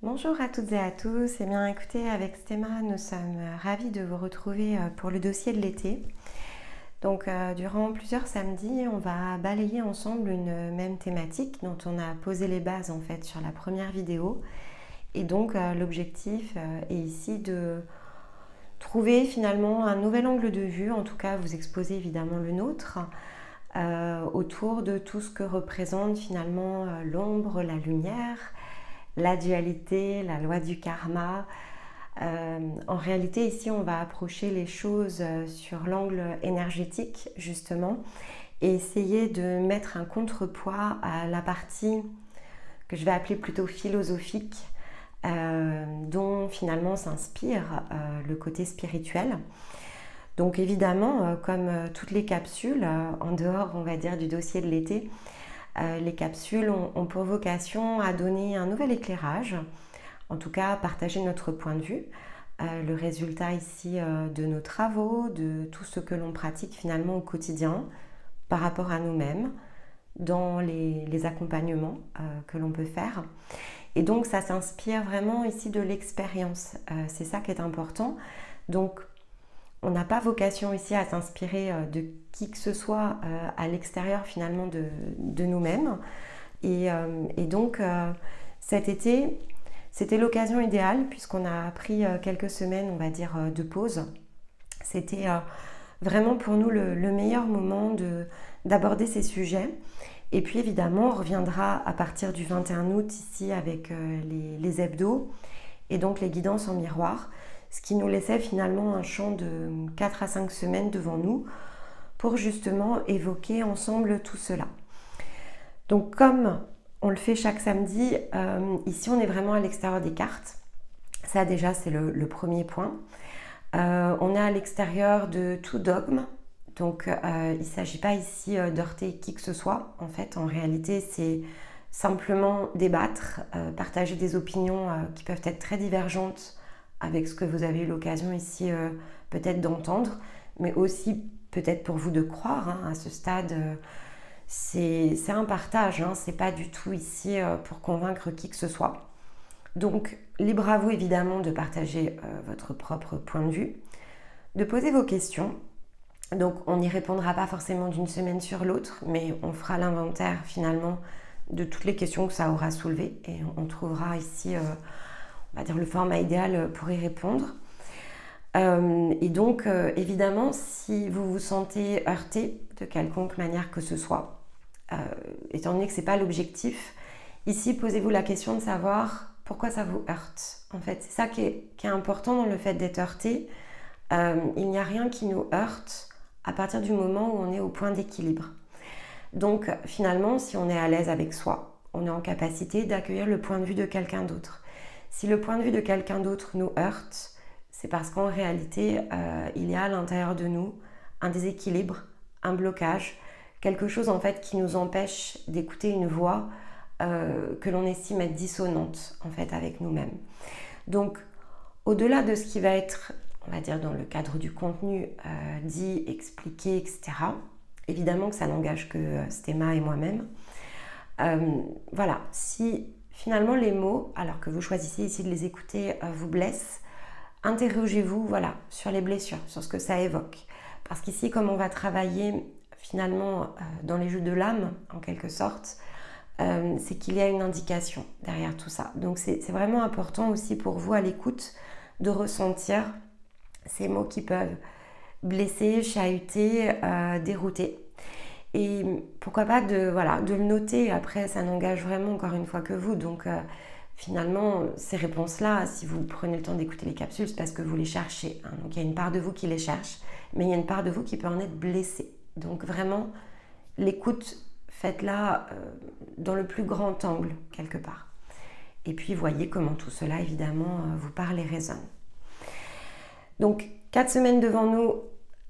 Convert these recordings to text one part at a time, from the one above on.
Bonjour à toutes et à tous. Eh bien, écoutez, avec Stéma, nous sommes ravis de vous retrouver pour le dossier de l'été. Donc, durant plusieurs samedis, on va balayer ensemble une même thématique dont on a posé les bases en fait sur la première vidéo. Et donc, l'objectif est ici de trouver finalement un nouvel angle de vue, en tout cas vous exposer évidemment le nôtre, autour de tout ce que représente finalement l'ombre, la lumière, la dualité, la loi du karma. En réalité, ici, on va approcher les choses sur l'angle énergétique, justement, et essayer de mettre un contrepoids à la partie que je vais appeler plutôt philosophique, dont finalement s'inspire le côté spirituel. Donc évidemment, comme toutes les capsules, en dehors, on va dire, du dossier de l'été, les capsules ont pour vocation à donner un nouvel éclairage, en tout cas partager notre point de vue, le résultat ici de nos travaux, de tout ce que l'on pratique finalement au quotidien par rapport à nous-mêmes, dans les accompagnements que l'on peut faire. Et donc ça s'inspire vraiment ici de l'expérience, c'est ça qui est important. Donc on n'a pas vocation ici à s'inspirer de qui que ce soit à l'extérieur finalement de nous-mêmes. Et donc cet été, c'était l'occasion idéale puisqu'on a pris quelques semaines, on va dire, de pause. C'était vraiment pour nous le meilleur moment d'aborder ces sujets. Et puis évidemment, on reviendra à partir du 21 août ici avec les hebdos et donc les guidances en miroir, ce qui nous laissait finalement un champ de 4 à 5 semaines devant nous pour justement évoquer ensemble tout cela. Donc comme on le fait chaque samedi, ici on est vraiment à l'extérieur des cartes. Ça déjà c'est le premier point. On est à l'extérieur de tout dogme. Donc il ne s'agit pas ici d'heurter qui que ce soit. En fait, en réalité, c'est simplement débattre, partager des opinions qui peuvent être très divergentes avec ce que vous avez eu l'occasion ici peut-être d'entendre, mais aussi peut-être pour vous de croire à ce stade. C'est un partage, c'est pas du tout ici pour convaincre qui que ce soit. Donc, libre à vous évidemment de partager votre propre point de vue, de poser vos questions. Donc, on n'y répondra pas forcément d'une semaine sur l'autre, mais on fera l'inventaire finalement de toutes les questions que ça aura soulevées et on trouvera ici, on va dire, le format idéal pour y répondre. Et donc, évidemment, si vous vous sentez heurté de quelconque manière que ce soit, étant donné que ce n'est pas l'objectif, ici, posez-vous la question de savoir pourquoi ça vous heurte. En fait, c'est ça qui est important dans le fait d'être heurté. Il n'y a rien qui nous heurte à partir du moment où on est au point d'équilibre. Donc, finalement, si on est à l'aise avec soi, on est en capacité d'accueillir le point de vue de quelqu'un d'autre. Si le point de vue de quelqu'un d'autre nous heurte, c'est parce qu'en réalité, il y a à l'intérieur de nous un déséquilibre, un blocage, quelque chose en fait qui nous empêche d'écouter une voix que l'on estime être dissonante en fait avec nous-mêmes. Donc, au-delà de ce qui va être, on va dire dans le cadre du contenu dit, expliqué, etc., évidemment que ça n'engage que Stéma et moi-même. Voilà, si finalement les mots, alors que vous choisissez ici de les écouter, vous blessent, interrogez-vous voilà, sur les blessures, sur ce que ça évoque. Parce qu'ici, comme on va travailler finalement dans les jeux de l'âme, en quelque sorte, c'est qu'il y a une indication derrière tout ça. Donc c'est vraiment important aussi pour vous à l'écoute de ressentir ces mots qui peuvent blesser, chahuter, dérouter. Et pourquoi pas de le noter. Après, ça n'engage vraiment encore une fois que vous. Donc finalement, ces réponses-là, si vous prenez le temps d'écouter les capsules, c'est parce que vous les cherchez. Donc il y a une part de vous qui les cherche, mais il y a une part de vous qui peut en être blessée. Donc vraiment, l'écoute, faites-la dans le plus grand angle, quelque part. Et puis voyez comment tout cela, évidemment, vous parle et résonne. Donc 4 semaines devant nous,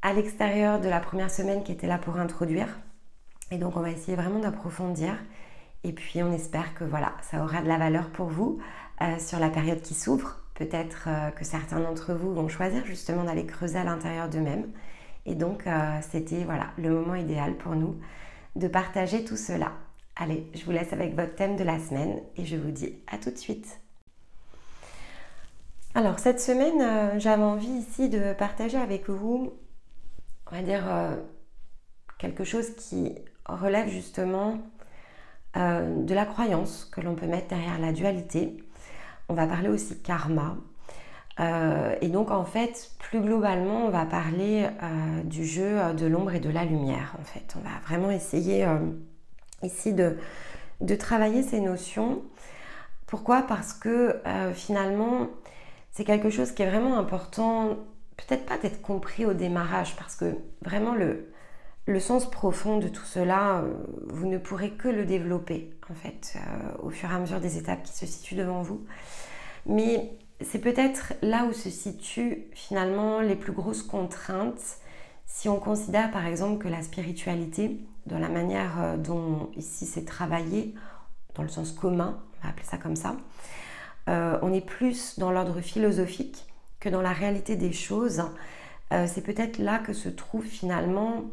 à l'extérieur de la première semaine qui était là pour introduire. Et donc on va essayer vraiment d'approfondir. Et puis on espère que voilà, ça aura de la valeur pour vous sur la période qui s'ouvre. Peut-être que certains d'entre vous vont choisir justement d'aller creuser à l'intérieur d'eux-mêmes. Et donc c'était voilà, le moment idéal pour nous de partager tout cela. Allez, je vous laisse avec votre thème de la semaine et je vous dis à tout de suite. Alors cette semaine, j'avais envie ici de partager avec vous, on va dire, quelque chose qui relève justement de la croyance que l'on peut mettre derrière la dualité. On va parler aussi karma. Et donc en fait, plus globalement, on va parler du jeu de l'ombre et de la lumière. En fait, on va vraiment essayer ici de travailler ces notions. Pourquoi? Parce que finalement, c'est quelque chose qui est vraiment important, peut-être pas d'être compris au démarrage, parce que vraiment le sens profond de tout cela, vous ne pourrez que le développer en fait au fur et à mesure des étapes qui se situent devant vous. Mais c'est peut-être là où se situent finalement les plus grosses contraintes si on considère par exemple que la spiritualité, dans la manière dont ici c'est travaillé, dans le sens commun, on va appeler ça comme ça, on est plus dans l'ordre philosophique que dans la réalité des choses. C'est peut-être là que se trouve finalement,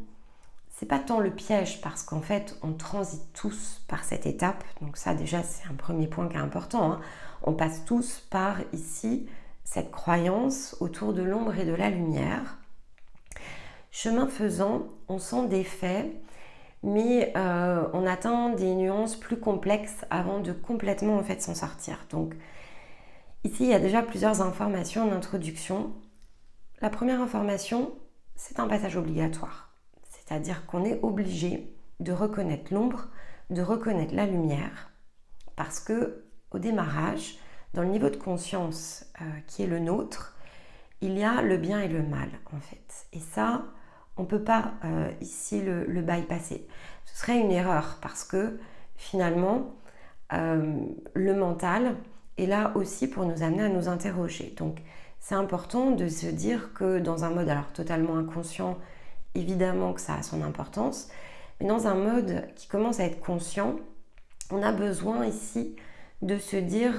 c'est pas tant le piège, parce qu'en fait on transite tous par cette étape, donc ça déjà c'est un premier point qui est important, hein. On passe tous par ici cette croyance autour de l'ombre et de la lumière. Chemin faisant, on s'en défait, mais on atteint des nuances plus complexes avant de complètement en fait s'en sortir. Donc ici il y a déjà plusieurs informations en introduction. La première information, c'est un passage obligatoire, c'est-à-dire qu'on est obligé de reconnaître l'ombre, de reconnaître la lumière, parce que au démarrage, dans le niveau de conscience qui est le nôtre, il y a le bien et le mal en fait. Et ça, on ne peut pas ici le bypasser. Ce serait une erreur, parce que finalement, le mental est là aussi pour nous amener à nous interroger. Donc c'est important de se dire que dans un mode alors totalement inconscient, évidemment que ça a son importance, mais dans un mode qui commence à être conscient, on a besoin ici de se dire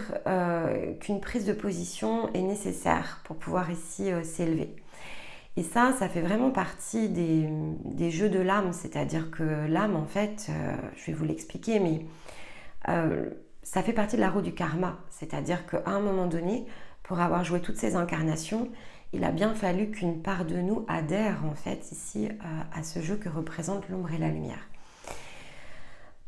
qu'une prise de position est nécessaire pour pouvoir ici s'élever. Et ça fait vraiment partie des jeux de l'âme, c'est-à-dire que l'âme, en fait, je vais vous l'expliquer, mais ça fait partie de la roue du karma, c'est-à-dire qu'à un moment donné, pour avoir joué toutes ces incarnations, il a bien fallu qu'une part de nous adhère en fait ici à ce jeu que représente l'ombre et la lumière.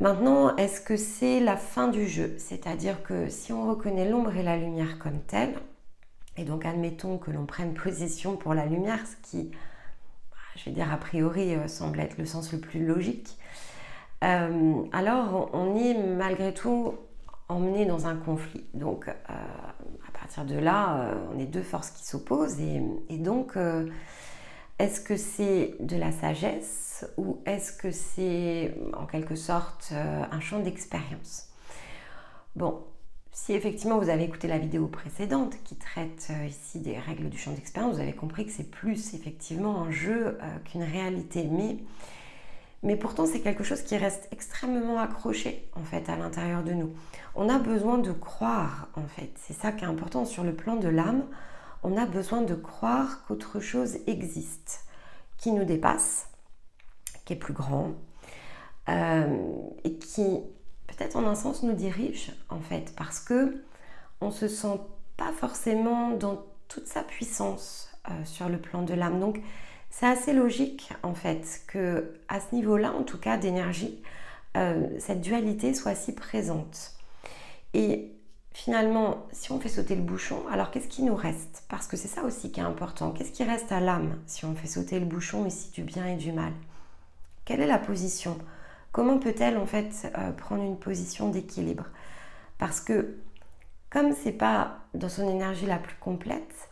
Maintenant, est-ce que c'est la fin du jeu? C'est-à-dire que si on reconnaît l'ombre et la lumière comme telles, et donc admettons que l'on prenne position pour la lumière, ce qui, je vais dire a priori, semble être le sens le plus logique, alors on est malgré tout emmené dans un conflit. Donc à partir de là, on est deux forces qui s'opposent, et donc est-ce que c'est de la sagesse ou est-ce que c'est en quelque sorte un champ d'expérience? Bon, si effectivement vous avez écouté la vidéo précédente qui traite ici des règles du champ d'expérience, vous avez compris que c'est plus effectivement un jeu qu'une réalité. Mais pourtant c'est quelque chose qui reste extrêmement accroché en fait à l'intérieur de nous. On a besoin de croire en fait, c'est ça qui est important sur le plan de l'âme. On a besoin de croire qu'autre chose existe, qui nous dépasse, qui est plus grand, et qui peut-être en un sens nous dirige en fait, parce que on se sent pas forcément dans toute sa puissance sur le plan de l'âme. Donc c'est assez logique en fait que à ce niveau-là, en tout cas d'énergie, cette dualité soit si présente. Et finalement, si on fait sauter le bouchon, alors qu'est-ce qui nous reste? Parce que c'est ça aussi qui est important. Qu'est-ce qui reste à l'âme si on fait sauter le bouchon ici du bien et du mal? Quelle est la position? Comment peut-elle en fait prendre une position d'équilibre? Parce que comme c'est pas dans son énergie la plus complète,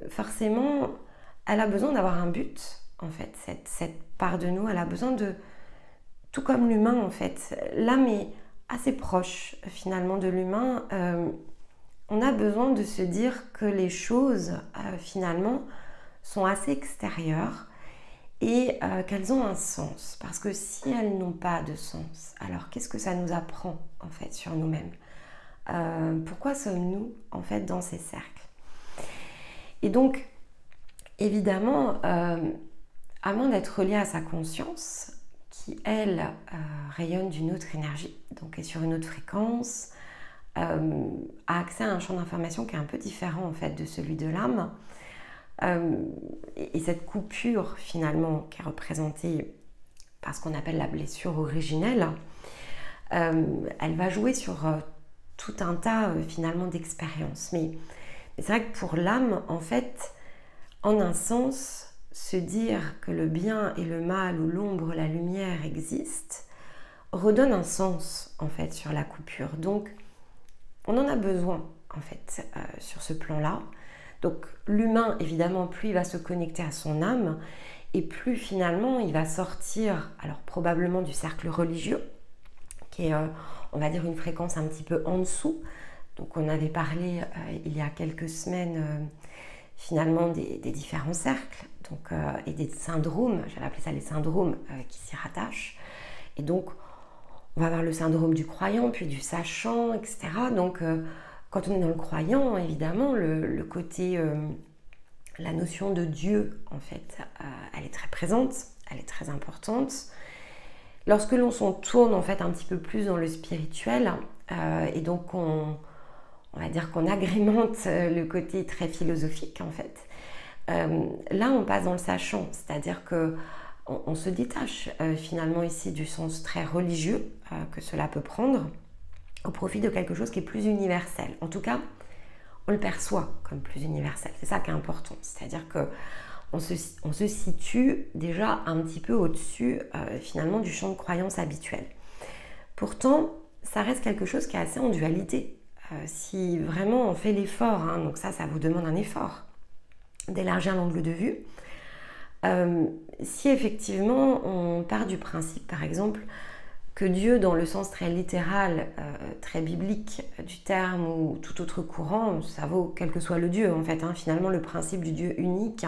forcément, elle a besoin d'avoir un but en fait. Cette part de nous, elle a besoin de, tout comme l'humain en fait, l'âme est assez proche finalement de l'humain. On a besoin de se dire que les choses finalement sont assez extérieures et qu'elles ont un sens, parce que si elles n'ont pas de sens, alors qu'est-ce que ça nous apprend en fait sur nous-mêmes? Pourquoi sommes-nous en fait dans ces cercles? Et donc évidemment, à moins d'être relié à sa conscience, qui elle rayonne d'une autre énergie, donc est sur une autre fréquence, a accès à un champ d'information qui est un peu différent en fait de celui de l'âme. Et cette coupure finalement qui est représentée par ce qu'on appelle la blessure originelle, elle va jouer sur tout un tas finalement d'expériences. Mais c'est vrai que pour l'âme, en fait, en un sens, se dire que le bien et le mal ou l'ombre, la lumière existent, redonne un sens en fait sur la coupure. Donc on en a besoin en fait sur ce plan-là. Donc l'humain, évidemment, plus il va se connecter à son âme et plus finalement il va sortir, alors probablement du cercle religieux, qui est, on va dire, une fréquence un petit peu en dessous. Donc on avait parlé il y a quelques semaines finalement des différents cercles donc, et des syndromes, j'allais appeler ça les syndromes qui s'y rattachent. Et donc on va avoir le syndrome du croyant, puis du sachant, etc. Donc quand on est dans le croyant, évidemment, le côté, la notion de Dieu, en fait, elle est très présente, elle est très importante. Lorsque l'on s'en tourne, en fait, un petit peu plus dans le spirituel, et donc on va dire qu'on agrémente le côté très philosophique, en fait, là, on passe dans le sachant, c'est-à-dire que on se détache finalement ici du sens très religieux que cela peut prendre au profit de quelque chose qui est plus universel. En tout cas, on le perçoit comme plus universel. C'est ça qui est important. C'est-à-dire qu'on se situe déjà un petit peu au-dessus finalement du champ de croyance habituel. Pourtant, ça reste quelque chose qui est assez en dualité. Si vraiment on fait l'effort, hein, donc ça vous demande un effort, d'élargir l'angle de vue, si effectivement on part du principe, par exemple, que Dieu, dans le sens très littéral, très biblique du terme ou tout autre courant, ça vaut quel que soit le Dieu en fait, hein, finalement le principe du Dieu unique,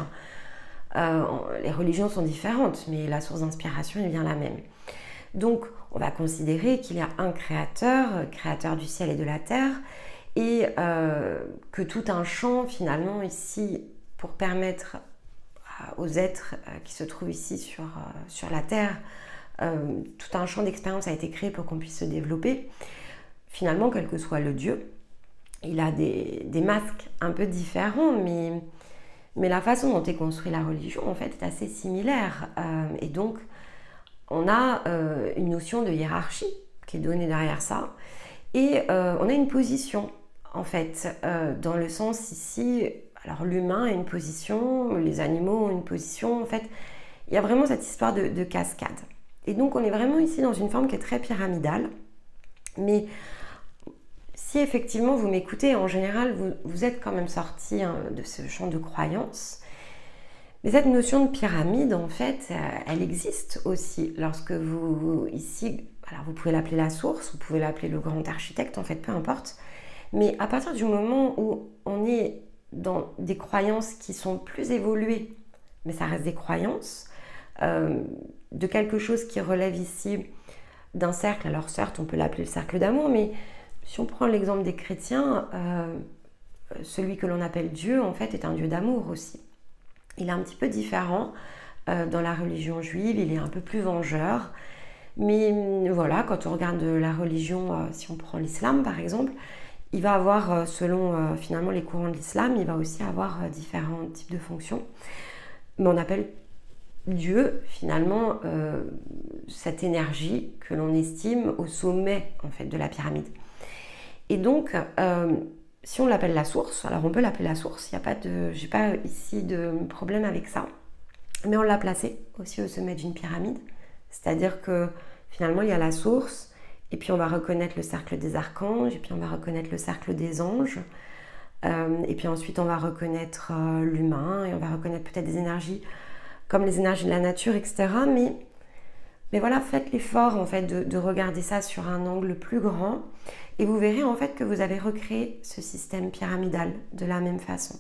les religions sont différentes, mais la source d'inspiration est bien la même. Donc on va considérer qu'il y a un créateur, créateur du ciel et de la terre, et que tout un champ finalement ici pour permettre aux êtres qui se trouvent ici sur la terre, tout un champ d'expérience a été créé pour qu'on puisse se développer. Finalement, quel que soit le Dieu, il a des masques un peu différents, mais la façon dont est construite la religion, en fait, est assez similaire. Et donc, on a une notion de hiérarchie qui est donnée derrière ça, et on a une position, en fait, dans le sens ici, alors l'humain a une position, les animaux ont une position, en fait, il y a vraiment cette histoire de cascade. Et donc on est vraiment ici dans une forme qui est très pyramidale, mais si effectivement vous m'écoutez, en général vous êtes quand même sorti de ce champ de croyance. Mais cette notion de pyramide, en fait, elle existe aussi lorsque vous, ici, alors vous pouvez l'appeler la source, vous pouvez l'appeler le grand architecte, en fait, peu importe. Mais à partir du moment où on est dans des croyances qui sont plus évoluées, mais ça reste des croyances, de quelque chose qui relève ici d'un cercle, alors certes on peut l'appeler le cercle d'amour, mais si on prend l'exemple des chrétiens, celui que l'on appelle Dieu, en fait, est un Dieu d'amour aussi. Il est un petit peu différent dans la religion juive, il est un peu plus vengeur. Mais voilà, quand on regarde la religion, si on prend l'islam par exemple, il va avoir, selon finalement les courants de l'islam, il va aussi avoir différents types de fonctions. Mais on appelle Dieu finalement cette énergie que l'on estime au sommet en fait de la pyramide. Et donc, si on l'appelle la source, alors on peut l'appeler la source, j'ai pas ici de problème avec ça, mais on l'a placé aussi au sommet d'une pyramide, c'est-à-dire que finalement il y a la source, et puis on va reconnaître le cercle des archanges, et puis on va reconnaître le cercle des anges, et puis ensuite on va reconnaître l'humain, et on va reconnaître peut-être des énergies comme les énergies de la nature, etc. Mais voilà, faites l'effort en fait de regarder ça sur un angle plus grand, et vous verrez en fait que vous avez recréé ce système pyramidal de la même façon.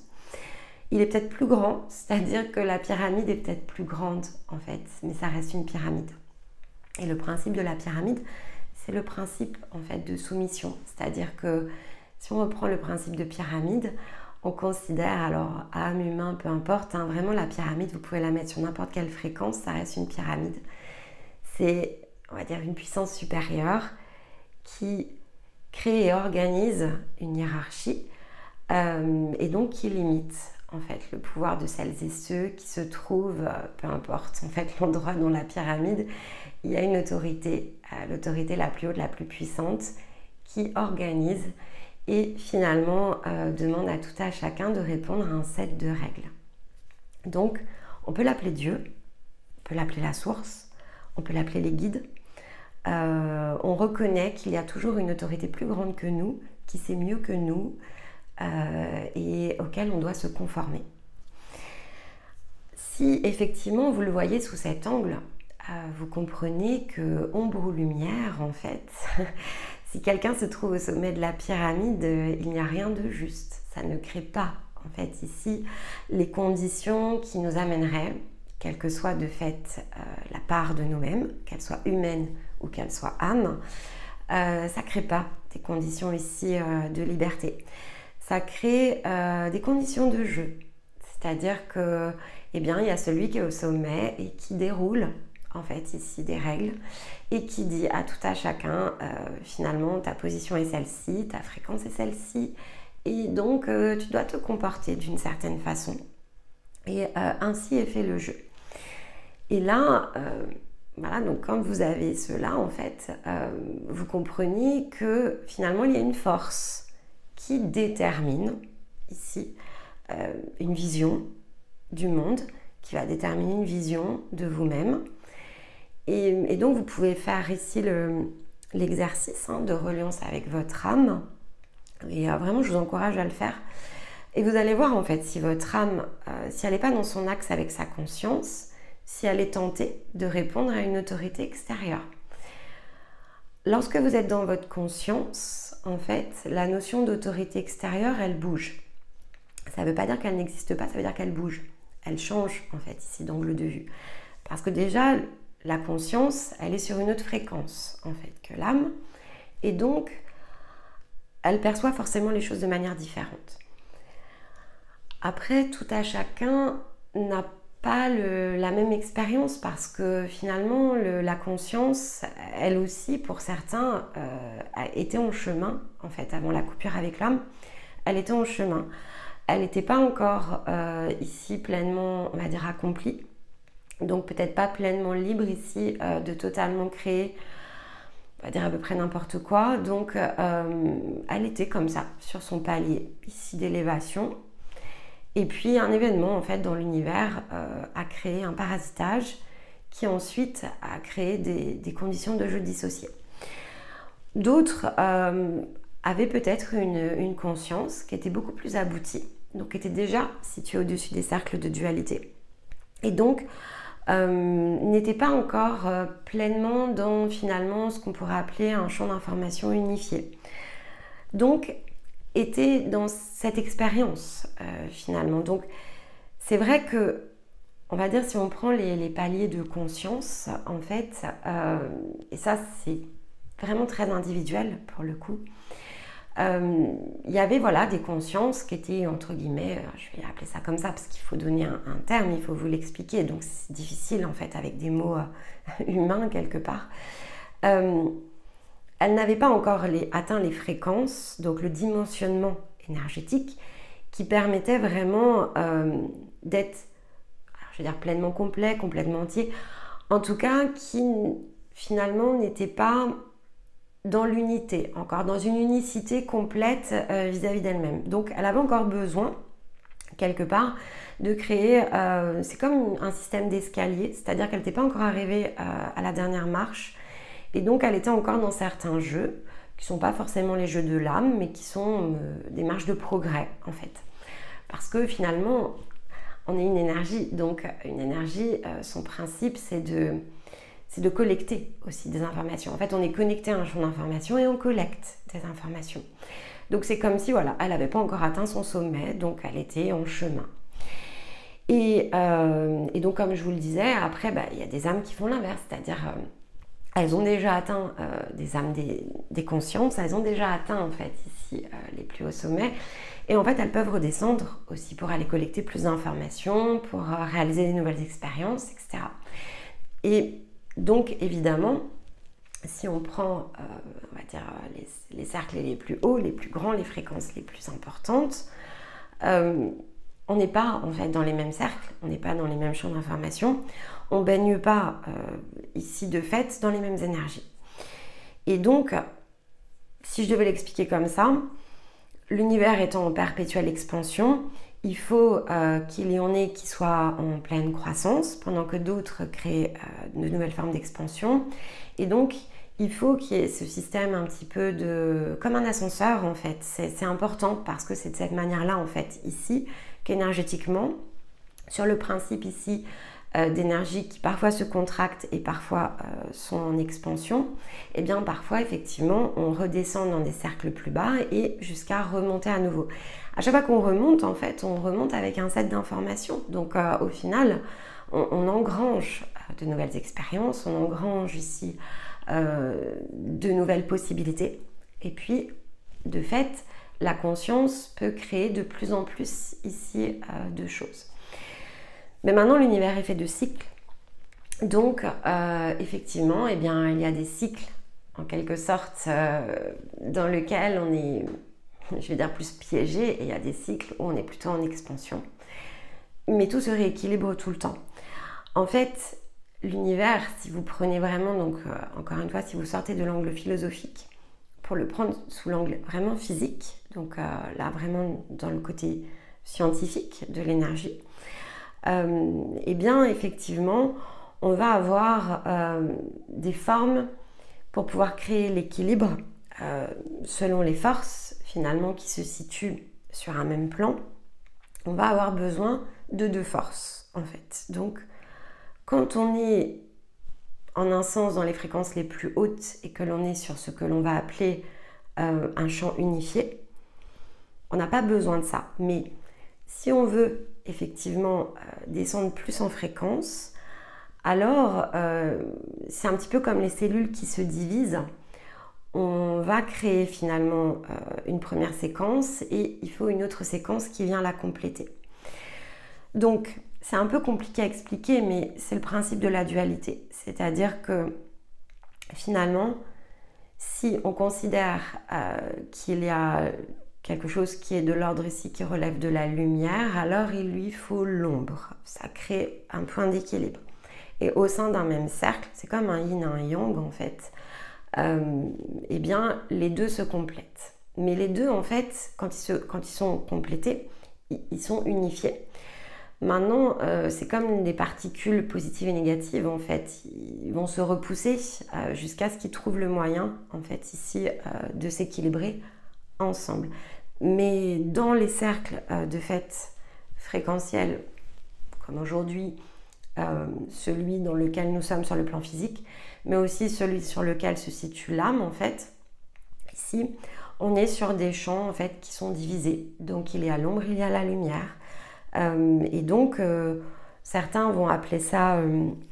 Il est peut-être plus grand, c'est-à-dire que la pyramide est peut-être plus grande en fait, mais ça reste une pyramide. Et le principe de la pyramide, c'est le principe en fait de soumission, c'est-à-dire que si on reprend le principe de pyramide, on considère, alors âme, humain, peu importe, hein, vraiment la pyramide, vous pouvez la mettre sur n'importe quelle fréquence, ça reste une pyramide. C'est, on va dire, une puissance supérieure qui crée et organise une hiérarchie et donc qui limite en fait le pouvoir de celles et ceux qui se trouvent, peu importe en fait l'endroit dans la pyramide, il y a une autorité, l'autorité la plus haute, la plus puissante, qui organise et finalement demande à tout à chacun de répondre à un set de règles. Donc on peut l'appeler Dieu, on peut l'appeler la source, on peut l'appeler les guides. On reconnaît qu'il y a toujours une autorité plus grande que nous, qui sait mieux que nous et auquel on doit se conformer. Si effectivement vous le voyez sous cet angle, vous comprenez que ombre ou lumière, en fait, si quelqu'un se trouve au sommet de la pyramide, il n'y a rien de juste. Ça ne crée pas, en fait, ici, les conditions qui nous amèneraient, quelle que soit de fait la part de nous-mêmes, qu'elle soit humaine ou qu'elle soit âme, ça ne crée pas des conditions ici de liberté. Ça crée des conditions de jeu. C'est-à-dire que, eh bien, il y a celui qui est au sommet et qui déroule, en fait, ici, des règles et qui dit à tout à chacun, finalement, ta position est celle-ci, ta fréquence est celle-ci et donc tu dois te comporter d'une certaine façon. Et ainsi est fait le jeu. Et là, voilà, donc quand vous avez cela, en fait, vous comprenez que finalement, il y a une force qui détermine ici une vision du monde, qui va déterminer une vision de vous-même. Et donc, vous pouvez faire ici l'exercice de reliance avec votre âme. Et vraiment, je vous encourage à le faire. Et vous allez voir, en fait, si votre âme, si elle n'est pas dans son axe avec sa conscience, si elle est tentée de répondre à une autorité extérieure. Lorsque vous êtes dans votre conscience, en fait, la notion d'autorité extérieure, elle bouge. Ça ne veut pas dire qu'elle n'existe pas, ça veut dire qu'elle bouge. Elle change, en fait, ici, d'angle de vue. Parce que déjà, la conscience, elle est sur une autre fréquence, en fait, que l'âme. Et donc, elle perçoit forcément les choses de manière différente. Après, tout à chacun n'a pas la même expérience parce que finalement, la conscience, elle aussi, pour certains, était en chemin, en fait, avant la coupure avec l'âme. Elle était en chemin. Elle n'était pas encore ici pleinement, on va dire, accomplie. Donc peut-être pas pleinement libre ici de totalement créer, on va dire à peu près n'importe quoi. Donc elle était comme ça, sur son palier ici d'élévation. Et puis un événement en fait dans l'univers a créé un parasitage qui ensuite a créé des conditions de jeu dissociées. D'autres avaient peut-être une conscience qui était beaucoup plus aboutie, donc était déjà située au-dessus des cercles de dualité. Et donc n'était pas encore pleinement dans finalement ce qu'on pourrait appeler un champ d'information unifié. Donc était dans cette expérience finalement. Donc c'est vrai que, on va dire, si on prend les paliers de conscience, en fait, et ça c'est vraiment très individuel pour le coup, il y avait voilà, des consciences qui étaient entre guillemets, je vais appeler ça comme ça parce qu'il faut donner un terme, il faut vous l'expliquer, donc c'est difficile en fait avec des mots humains quelque part. Elle n'avait pas encore atteint les fréquences, donc le dimensionnement énergétique qui permettait vraiment d'être, je veux dire, pleinement complet, complètement entier, en tout cas qui finalement n'était pas dans l'unité, encore dans une unicité complète vis-à-vis d'elle-même. Donc elle avait encore besoin, quelque part, de créer, c'est comme un système d'escalier, c'est-à-dire qu'elle n'était pas encore arrivée à la dernière marche, et donc elle était encore dans certains jeux, qui ne sont pas forcément les jeux de l'âme, mais qui sont des marches de progrès, en fait. Parce que finalement, on est une énergie, donc une énergie, son principe, c'est de collecter aussi des informations. En fait, on est connecté à un champ d'informations et on collecte des informations. Donc c'est comme si, voilà, elle n'avait pas encore atteint son sommet, donc elle était en chemin. Et donc, comme je vous le disais, après, il y a des âmes qui font l'inverse, c'est-à-dire elles ont déjà atteint des âmes des consciences, elles ont déjà atteint en fait ici les plus hauts sommets, et en fait elles peuvent redescendre aussi pour aller collecter plus d'informations, pour réaliser des nouvelles expériences, etc. Et donc évidemment, si on prend, on va dire, les cercles les plus hauts, les plus grands, les fréquences les plus importantes, on n'est pas en fait dans les mêmes cercles, on n'est pas dans les mêmes champs d'information, on ne baigne pas ici de fait dans les mêmes énergies. Et donc, si je devais l'expliquer comme ça, l'univers étant en perpétuelle expansion, il faut qu'il y en ait qui soient en pleine croissance, pendant que d'autres créent de nouvelles formes d'expansion. Et donc, il faut qu'il y ait ce système un petit peu comme un ascenseur en fait. C'est important parce que c'est de cette manière-là en fait ici qu'énergétiquement, sur le principe ici d'énergie qui parfois se contractent et parfois sont en expansion, et bien parfois effectivement on redescend dans des cercles plus bas et jusqu'à remonter à nouveau. À chaque fois qu'on remonte en fait, on remonte avec un set d'informations. Donc au final, on engrange de nouvelles expériences, on engrange ici de nouvelles possibilités. Et puis, de fait, la conscience peut créer de plus en plus ici de choses. Mais maintenant, l'univers est fait de cycles. Donc, effectivement, eh bien, il y a des cycles, en quelque sorte, dans lesquels on est, je vais dire, plus piégé, et il y a des cycles où on est plutôt en expansion. Mais tout se rééquilibre tout le temps. En fait, l'univers, si vous prenez vraiment, donc encore une fois, si vous sortez de l'angle philosophique, pour le prendre sous l'angle vraiment physique, donc là vraiment dans le côté scientifique de l'énergie, eh bien effectivement, on va avoir des formes pour pouvoir créer l'équilibre selon les forces finalement qui se situent sur un même plan. On va avoir besoin de deux forces en fait. Donc quand on est en un sens dans les fréquences les plus hautes et que l'on est sur ce que l'on va appeler un champ unifié, on n'a pas besoin de ça. Mais si on veut effectivement descendre plus en fréquence, alors c'est un petit peu comme les cellules qui se divisent. On va créer finalement une première séquence et il faut une autre séquence qui vient la compléter. Donc, c'est un peu compliqué à expliquer, mais c'est le principe de la dualité. C'est-à-dire que finalement, si on considère qu'il y a quelque chose qui est de l'ordre ici, qui relève de la lumière, alors il lui faut l'ombre. Ça crée un point d'équilibre. Et au sein d'un même cercle, c'est comme un yin et un yang en fait, eh bien les deux se complètent. Mais les deux en fait, quand ils sont complétés, ils sont unifiés. Maintenant, c'est comme des particules positives et négatives en fait, ils vont se repousser jusqu'à ce qu'ils trouvent le moyen en fait ici de s'équilibrer ensemble. Mais dans les cercles de fait fréquentiels, comme aujourd'hui, celui dans lequel nous sommes sur le plan physique, mais aussi celui sur lequel se situe l'âme en fait, ici, on est sur des champs en fait qui sont divisés. Donc il y a l'ombre, il y a la lumière. Et donc, certains vont appeler ça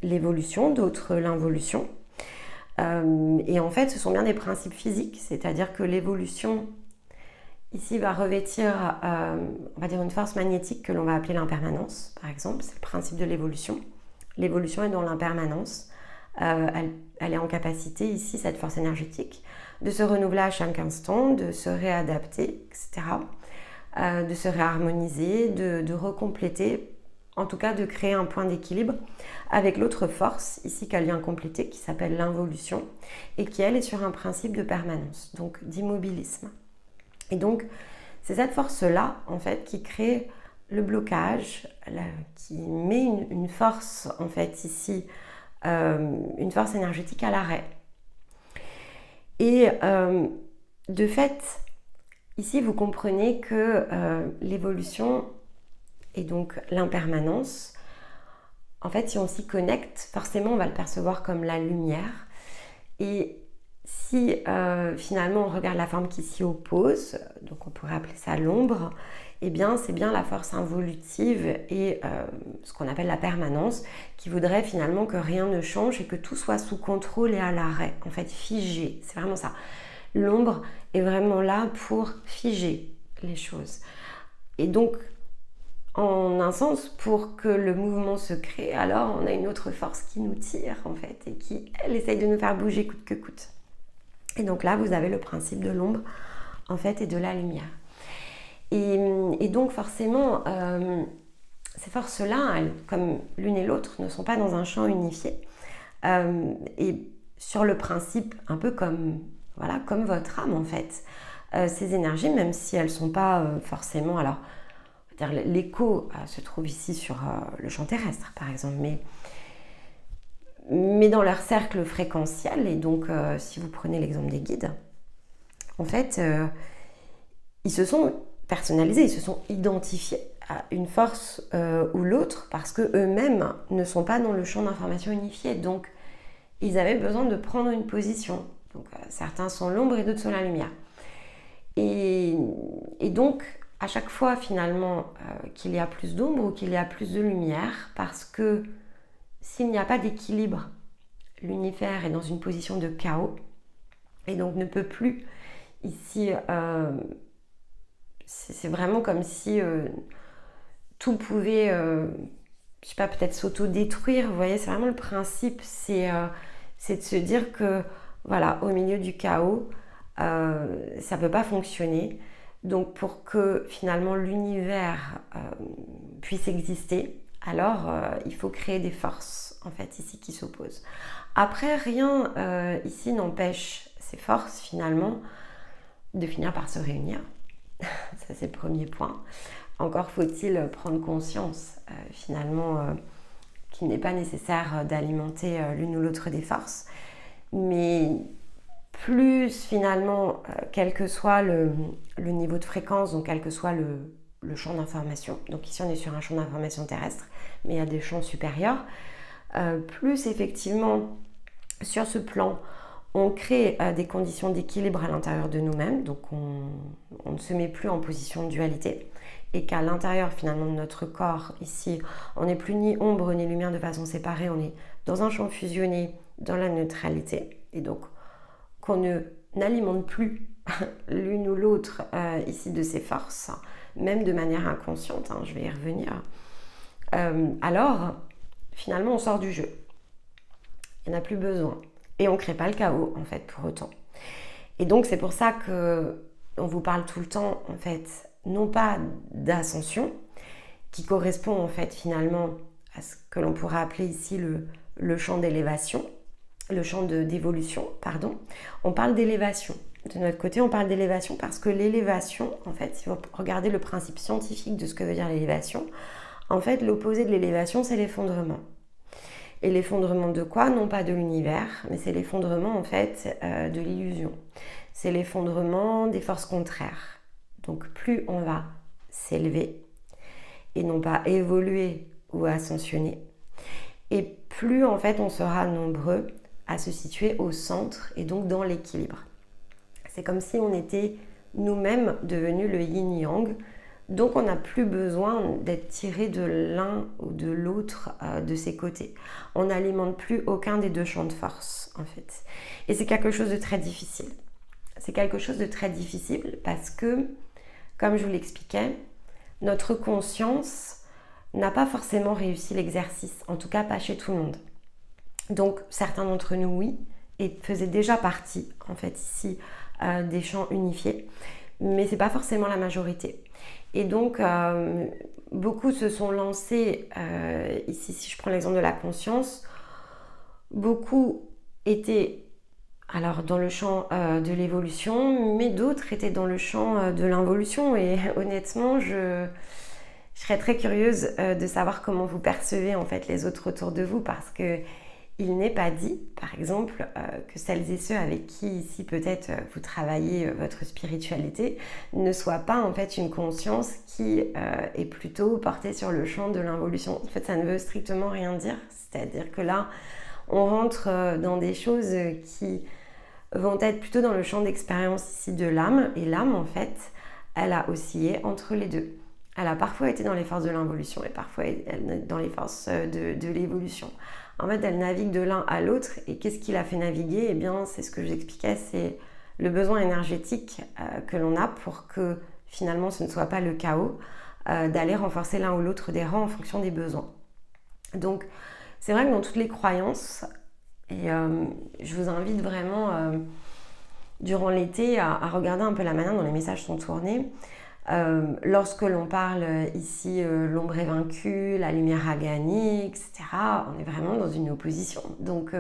l'évolution, d'autres l'involution. Et en fait, ce sont bien des principes physiques, c'est-à-dire que l'évolution, ici, va revêtir, on va dire, une force magnétique que l'on va appeler l'impermanence, par exemple. C'est le principe de l'évolution. L'évolution est dans l'impermanence. Elle est en capacité, ici, cette force énergétique, de se renouveler à chaque instant, de se réadapter, etc., de se réharmoniser, de recompléter, en tout cas de créer un point d'équilibre avec l'autre force, ici qu'elle vient compléter, qui s'appelle l'involution, et qui elle est sur un principe de permanence, donc d'immobilisme. Et donc c'est cette force-là, en fait, qui crée le blocage, qui met une force, en fait, ici, une force énergétique à l'arrêt. Et de fait, ici, vous comprenez que l'évolution et donc l'impermanence, en fait, si on s'y connecte, forcément, on va le percevoir comme la lumière. Et si finalement on regarde la forme qui s'y oppose, donc on pourrait appeler ça l'ombre, eh bien, c'est bien la force involutive et ce qu'on appelle la permanence qui voudrait finalement que rien ne change et que tout soit sous contrôle et à l'arrêt, en fait, figé. C'est vraiment ça. L'ombre est vraiment là pour figer les choses. Et donc, en un sens, pour que le mouvement se crée, alors on a une autre force qui nous tire en fait et qui, elle, essaye de nous faire bouger coûte que coûte. Et donc là, vous avez le principe de l'ombre en fait et de la lumière. Et donc forcément, ces forces-là, comme l'une et l'autre, ne sont pas dans un champ unifié. Et sur le principe, un peu comme, voilà, comme votre âme en fait, ces énergies, même si elles ne sont pas forcément... Alors, l'écho se trouve ici sur le champ terrestre, par exemple, mais dans leur cercle fréquentiel, et donc si vous prenez l'exemple des guides, en fait, ils se sont personnalisés, ils se sont identifiés à une force ou l'autre parce qu'eux-mêmes ne sont pas dans le champ d'information unifié, donc ils avaient besoin de prendre une position. Donc certains sont l'ombre et d'autres sont la lumière. Et donc, à chaque fois finalement qu'il y a plus d'ombre ou qu'il y a plus de lumière, parce que s'il n'y a pas d'équilibre, l'univers est dans une position de chaos et donc ne peut plus ici, c'est vraiment comme si tout pouvait, je sais pas, peut-être s'auto-détruire. Vous voyez, c'est vraiment le principe, c'est de se dire que voilà, au milieu du chaos, ça peut pas fonctionner. Donc pour que finalement l'univers puisse exister, alors il faut créer des forces en fait ici qui s'opposent. Après, rien ici n'empêche ces forces finalement de finir par se réunir. Ça c'est le premier point. Encore faut-il prendre conscience finalement qu'il n'est pas nécessaire d'alimenter l'une ou l'autre des forces, mais plus finalement, quel que soit le niveau de fréquence, donc quel que soit le champ d'information, donc ici on est sur un champ d'information terrestre, mais il y a des champs supérieurs, plus effectivement sur ce plan, on crée des conditions d'équilibre à l'intérieur de nous-mêmes, donc on ne se met plus en position de dualité, et qu'à l'intérieur finalement de notre corps, ici, on n'est plus ni ombre ni lumière de façon séparée, on est dans un champ fusionné, dans la neutralité, et donc qu'on n'alimente plus l'une ou l'autre ici de ces forces, même de manière inconsciente, je vais y revenir, alors finalement on sort du jeu. Il n'y en a plus besoin. Et on ne crée pas le chaos en fait pour autant. Et donc c'est pour ça qu'on vous parle tout le temps en fait, non pas d'ascension, qui correspond en fait finalement à ce que l'on pourrait appeler ici le champ d'élévation, le champ d'évolution, pardon. On parle d'élévation. De notre côté, on parle d'élévation parce que l'élévation, en fait, si vous regardez le principe scientifique de ce que veut dire l'élévation, en fait, l'opposé de l'élévation, c'est l'effondrement. Et l'effondrement de quoi? Non pas de l'univers, mais c'est l'effondrement, en fait, de l'illusion. C'est l'effondrement des forces contraires. Donc, plus on va s'élever et non pas évoluer ou ascensionner, et plus, en fait, on sera nombreux à se situer au centre et donc dans l'équilibre. C'est comme si on était nous-mêmes devenus le yin-yang, donc on n'a plus besoin d'être tiré de l'un ou de l'autre de ses côtés. On n'alimente plus aucun des deux champs de force en fait. Et c'est quelque chose de très difficile. C'est quelque chose de très difficile parce que, comme je vous l'expliquais, notre conscience n'a pas forcément réussi l'exercice, en tout cas pas chez tout le monde. Donc certains d'entre nous oui, et faisaient déjà partie en fait ici des champs unifiés, mais c'est pas forcément la majorité. Et donc beaucoup se sont lancés ici, si je prends l'exemple de la conscience, beaucoup étaient alors dans le champ de l'évolution, mais d'autres étaient dans le champ de l'involution. Et honnêtement, je serais très curieuse de savoir comment vous percevez en fait les autres autour de vous, parce que il n'est pas dit, par exemple, que celles et ceux avec qui ici peut-être vous travaillez votre spiritualité ne soient pas en fait une conscience qui est plutôt portée sur le champ de l'involution. En fait, ça ne veut strictement rien dire. C'est-à-dire que là, on rentre dans des choses qui vont être plutôt dans le champ d'expérience ici de l'âme. Et l'âme, en fait, elle a oscillé entre les deux. Elle a parfois été dans les forces de l'involution et parfois dans les forces de l'évolution. En fait, elle navigue de l'un à l'autre. Et qu'est-ce qui l'a fait naviguer? Eh bien, c'est ce que j'expliquais, c'est le besoin énergétique que l'on a pour que finalement ce ne soit pas le chaos. d'aller renforcer l'un ou l'autre des rangs en fonction des besoins. Donc c'est vrai que dans toutes les croyances, et je vous invite vraiment durant l'été à regarder un peu la manière dont les messages sont tournés. Lorsque l'on parle ici l'ombre est vaincue, la lumière a gagné, etc., on est vraiment dans une opposition. Donc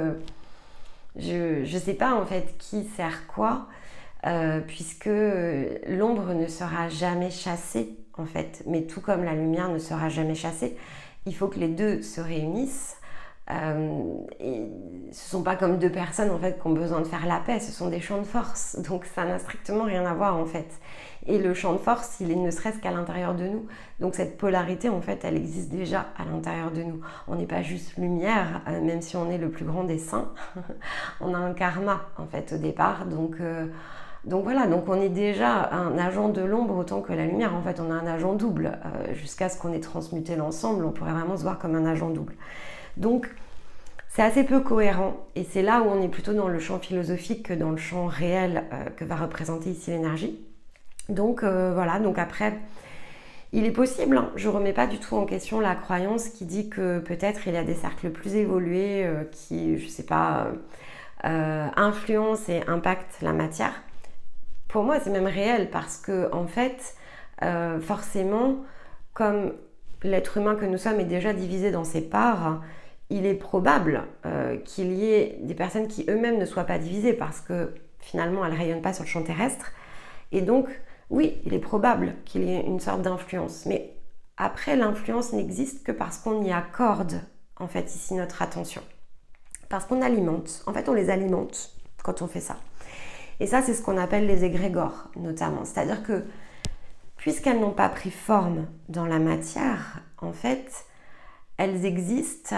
je ne sais pas en fait qui sert quoi, puisque l'ombre ne sera jamais chassée en fait, mais tout comme la lumière ne sera jamais chassée, il faut que les deux se réunissent. Et ce sont pas comme deux personnes en fait qui ont besoin de faire la paix, ce sont des champs de force, donc ça n'a strictement rien à voir en fait. Et le champ de force, il est ne serait-ce qu'à l'intérieur de nous, donc cette polarité en fait elle existe déjà à l'intérieur de nous. On n'est pas juste lumière, même si on est le plus grand des saints. On a un karma en fait au départ, donc voilà, donc on est déjà un agent de l'ombre autant que la lumière. En fait, on a un agent double. Jusqu'à ce qu'on ait transmuté l'ensemble, on pourrait vraiment se voir comme un agent double. Donc, c'est assez peu cohérent. Et c'est là où on est plutôt dans le champ philosophique que dans le champ réel que va représenter ici l'énergie. Donc, voilà. Donc après, il est possible, hein, je ne remets pas du tout en question la croyance qui dit que peut-être il y a des cercles plus évolués qui, je ne sais pas, influencent et impactent la matière. Pour moi, c'est même réel parce que, en fait, forcément, comme l'être humain que nous sommes est déjà divisé dans ses parts, il est probable qu'il y ait des personnes qui eux-mêmes ne soient pas divisées parce que finalement, elles ne rayonnent pas sur le champ terrestre. Et donc, oui, il est probable qu'il y ait une sorte d'influence. Mais après, l'influence n'existe que parce qu'on y accorde, en fait, ici notre attention. Parce qu'on alimente. En fait, on les alimente quand on fait ça. Et ça, c'est ce qu'on appelle les égrégores, notamment. C'est-à-dire que, puisqu'elles n'ont pas pris forme dans la matière, en fait, elles existent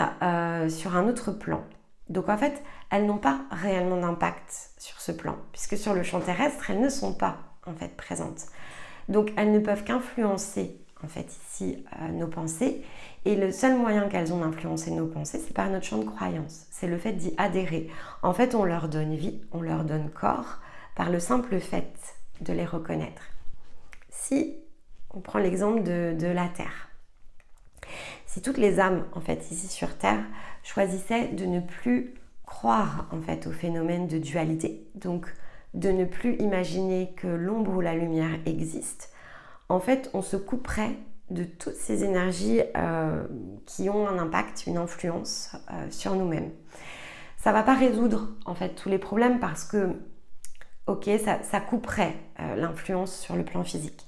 sur un autre plan. Donc, en fait, elles n'ont pas réellement d'impact sur ce plan, puisque sur le champ terrestre, elles ne sont pas, en fait, présentes. Donc, elles ne peuvent qu'influencer, en fait, ici, nos pensées. Et le seul moyen qu'elles ont d'influencer nos pensées, c'est par notre champ de croyance. C'est le fait d'y adhérer. En fait, on leur donne vie, on leur donne corps, par le simple fait de les reconnaître. Si on prend l'exemple de la Terre, si toutes les âmes en fait ici sur Terre choisissaient de ne plus croire en fait au phénomène de dualité, donc de ne plus imaginer que l'ombre ou la lumière existe, en fait on se couperait de toutes ces énergies qui ont un impact, une influence sur nous-mêmes. Ça ne va pas résoudre en fait tous les problèmes parce que ok, ça couperait l'influence sur le plan physique.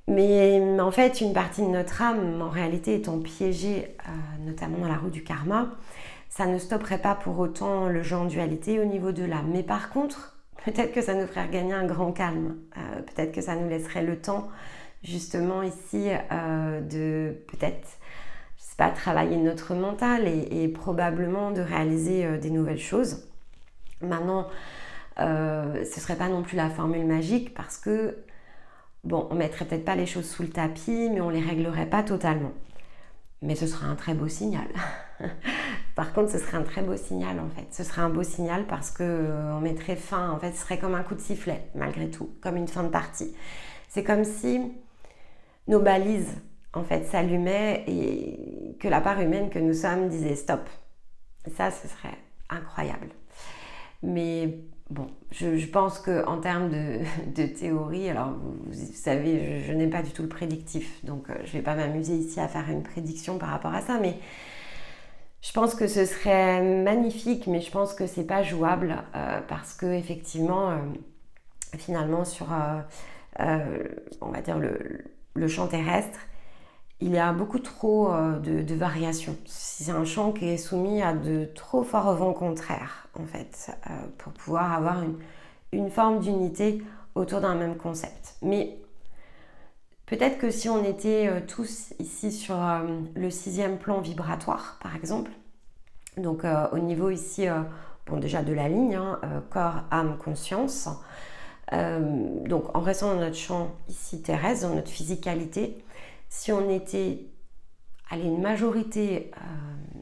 Mais en fait, une partie de notre âme, en réalité, étant piégée, notamment dans la roue du karma, ça ne stopperait pas pour autant le jeu en dualité au niveau de l'âme. Mais par contre, peut-être que ça nous ferait gagner un grand calme. Peut-être que ça nous laisserait le temps, justement, ici, de peut-être, je sais pas, travailler notre mental et probablement de réaliser des nouvelles choses. Maintenant, ce serait pas non plus la formule magique parce que bon, on mettrait peut-être pas les choses sous le tapis, mais on les réglerait pas totalement. Mais ce serait un très beau signal. Par contre, ce serait un très beau signal en fait. Ce serait un beau signal parce que on mettrait fin. En fait, ce serait comme un coup de sifflet malgré tout, comme une fin de partie. C'est comme si nos balises en fait s'allumaient et que la part humaine que nous sommes disait stop. Et ça, ce serait incroyable. Mais bon, je pense qu'en termes de théorie, alors vous savez, je n'ai pas du tout le prédictif, donc je ne vais pas m'amuser ici à faire une prédiction par rapport à ça, mais je pense que ce serait magnifique, mais je pense que c'est pas jouable parce que effectivement, finalement, sur on va dire le champ terrestre, il y a beaucoup trop de variations. C'est un champ qui est soumis à de trop forts vents contraires, en fait, pour pouvoir avoir une forme d'unité autour d'un même concept. Mais peut-être que si on était tous ici sur le 6e plan vibratoire, par exemple, donc au niveau ici, bon déjà de la ligne, hein, corps, âme, conscience, donc en restant dans notre champ ici terrestre, dans notre physicalité, si on était une majorité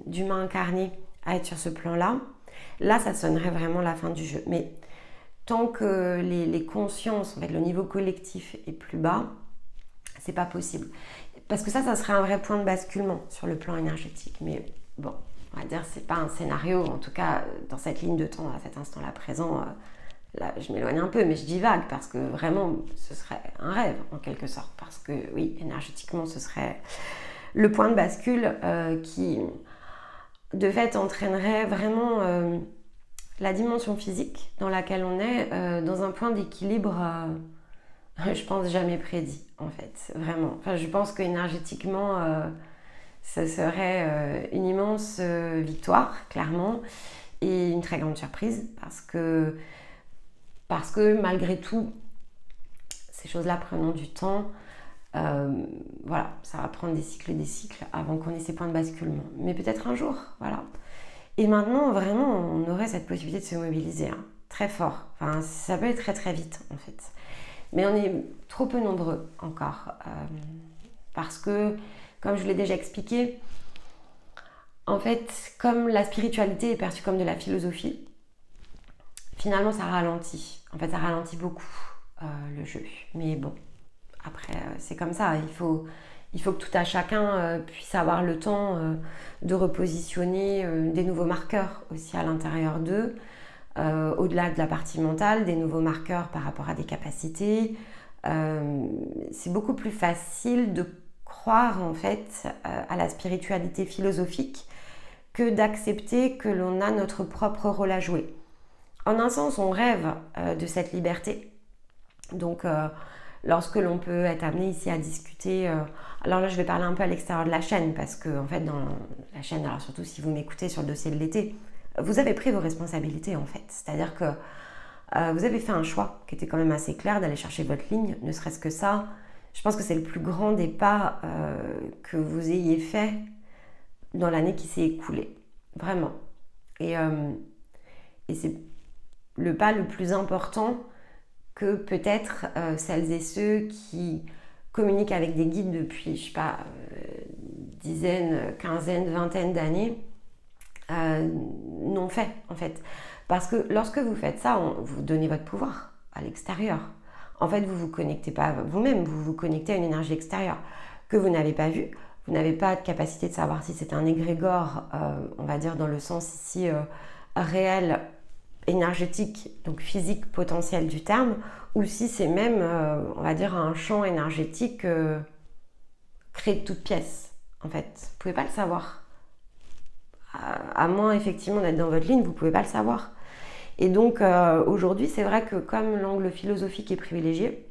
d'humains incarnés à être sur ce plan-là, là, ça sonnerait vraiment la fin du jeu. Mais tant que les consciences, en fait, le niveau collectif est plus bas, c'est pas possible. Parce que ça serait un vrai point de basculement sur le plan énergétique. Mais bon, on va dire c'est pas un scénario, en tout cas dans cette ligne de temps, à cet instant-là présent, là je m'éloigne un peu, mais je divague parce que vraiment ce serait un rêve en quelque sorte. Parce que oui, énergétiquement ce serait le point de bascule qui de fait entraînerait vraiment la dimension physique dans laquelle on est dans un point d'équilibre je pense jamais prédit en fait, vraiment. Enfin, je pense qu'énergétiquement ça serait une immense victoire clairement et une très grande surprise parce que malgré tout ces choses-là prenant du temps, voilà, ça va prendre des cycles avant qu'on ait ces points de basculement, mais peut-être un jour, voilà. Et maintenant vraiment on aurait cette possibilité de se mobiliser très fort, enfin ça peut être très très vite en fait. Mais on est trop peu nombreux encore. Parce que, comme je l'ai déjà expliqué, en fait, comme la spiritualité est perçue comme de la philosophie, finalement ça ralentit. En fait, ça ralentit beaucoup le jeu. Mais bon, après, c'est comme ça. Il faut que tout à chacun puisse avoir le temps de repositionner des nouveaux marqueurs aussi à l'intérieur d'eux. Au-delà de la partie mentale, des nouveaux marqueurs par rapport à des capacités. C'est beaucoup plus facile de croire en fait à la spiritualité philosophique que d'accepter que l'on a notre propre rôle à jouer. En un sens, on rêve de cette liberté. Donc, lorsque l'on peut être amené ici à discuter, alors là je vais parler un peu à l'extérieur de la chaîne parce que en fait dans la chaîne, alors surtout si vous m'écoutez sur le dossier de l'été, vous avez pris vos responsabilités en fait, c'est-à-dire que vous avez fait un choix qui était quand même assez clair d'aller chercher votre ligne, ne serait-ce que ça. Je pense que c'est le plus grand des pas que vous ayez fait dans l'année qui s'est écoulée, vraiment. Et c'est le pas le plus important que peut-être celles et ceux qui communiquent avec des guides depuis, je sais pas, dizaines, quinzaines, vingtaines d'années, n'ont fait en fait. Parce que lorsque vous faites ça, vous donnez votre pouvoir à l'extérieur. En fait, vous ne vous connectez pas vous-même, vous vous connectez à une énergie extérieure que vous n'avez pas vue. Vous n'avez pas de capacité de savoir si c'est un égrégore, on va dire dans le sens ici réel, énergétique, donc physique potentiel du terme, ou si c'est même, on va dire, un champ énergétique créé de toutes pièces. En fait, vous ne pouvez pas le savoir. À moins effectivement d'être dans votre ligne, vous ne pouvez pas le savoir. Et donc aujourd'hui, c'est vrai que comme l'angle philosophique est privilégié,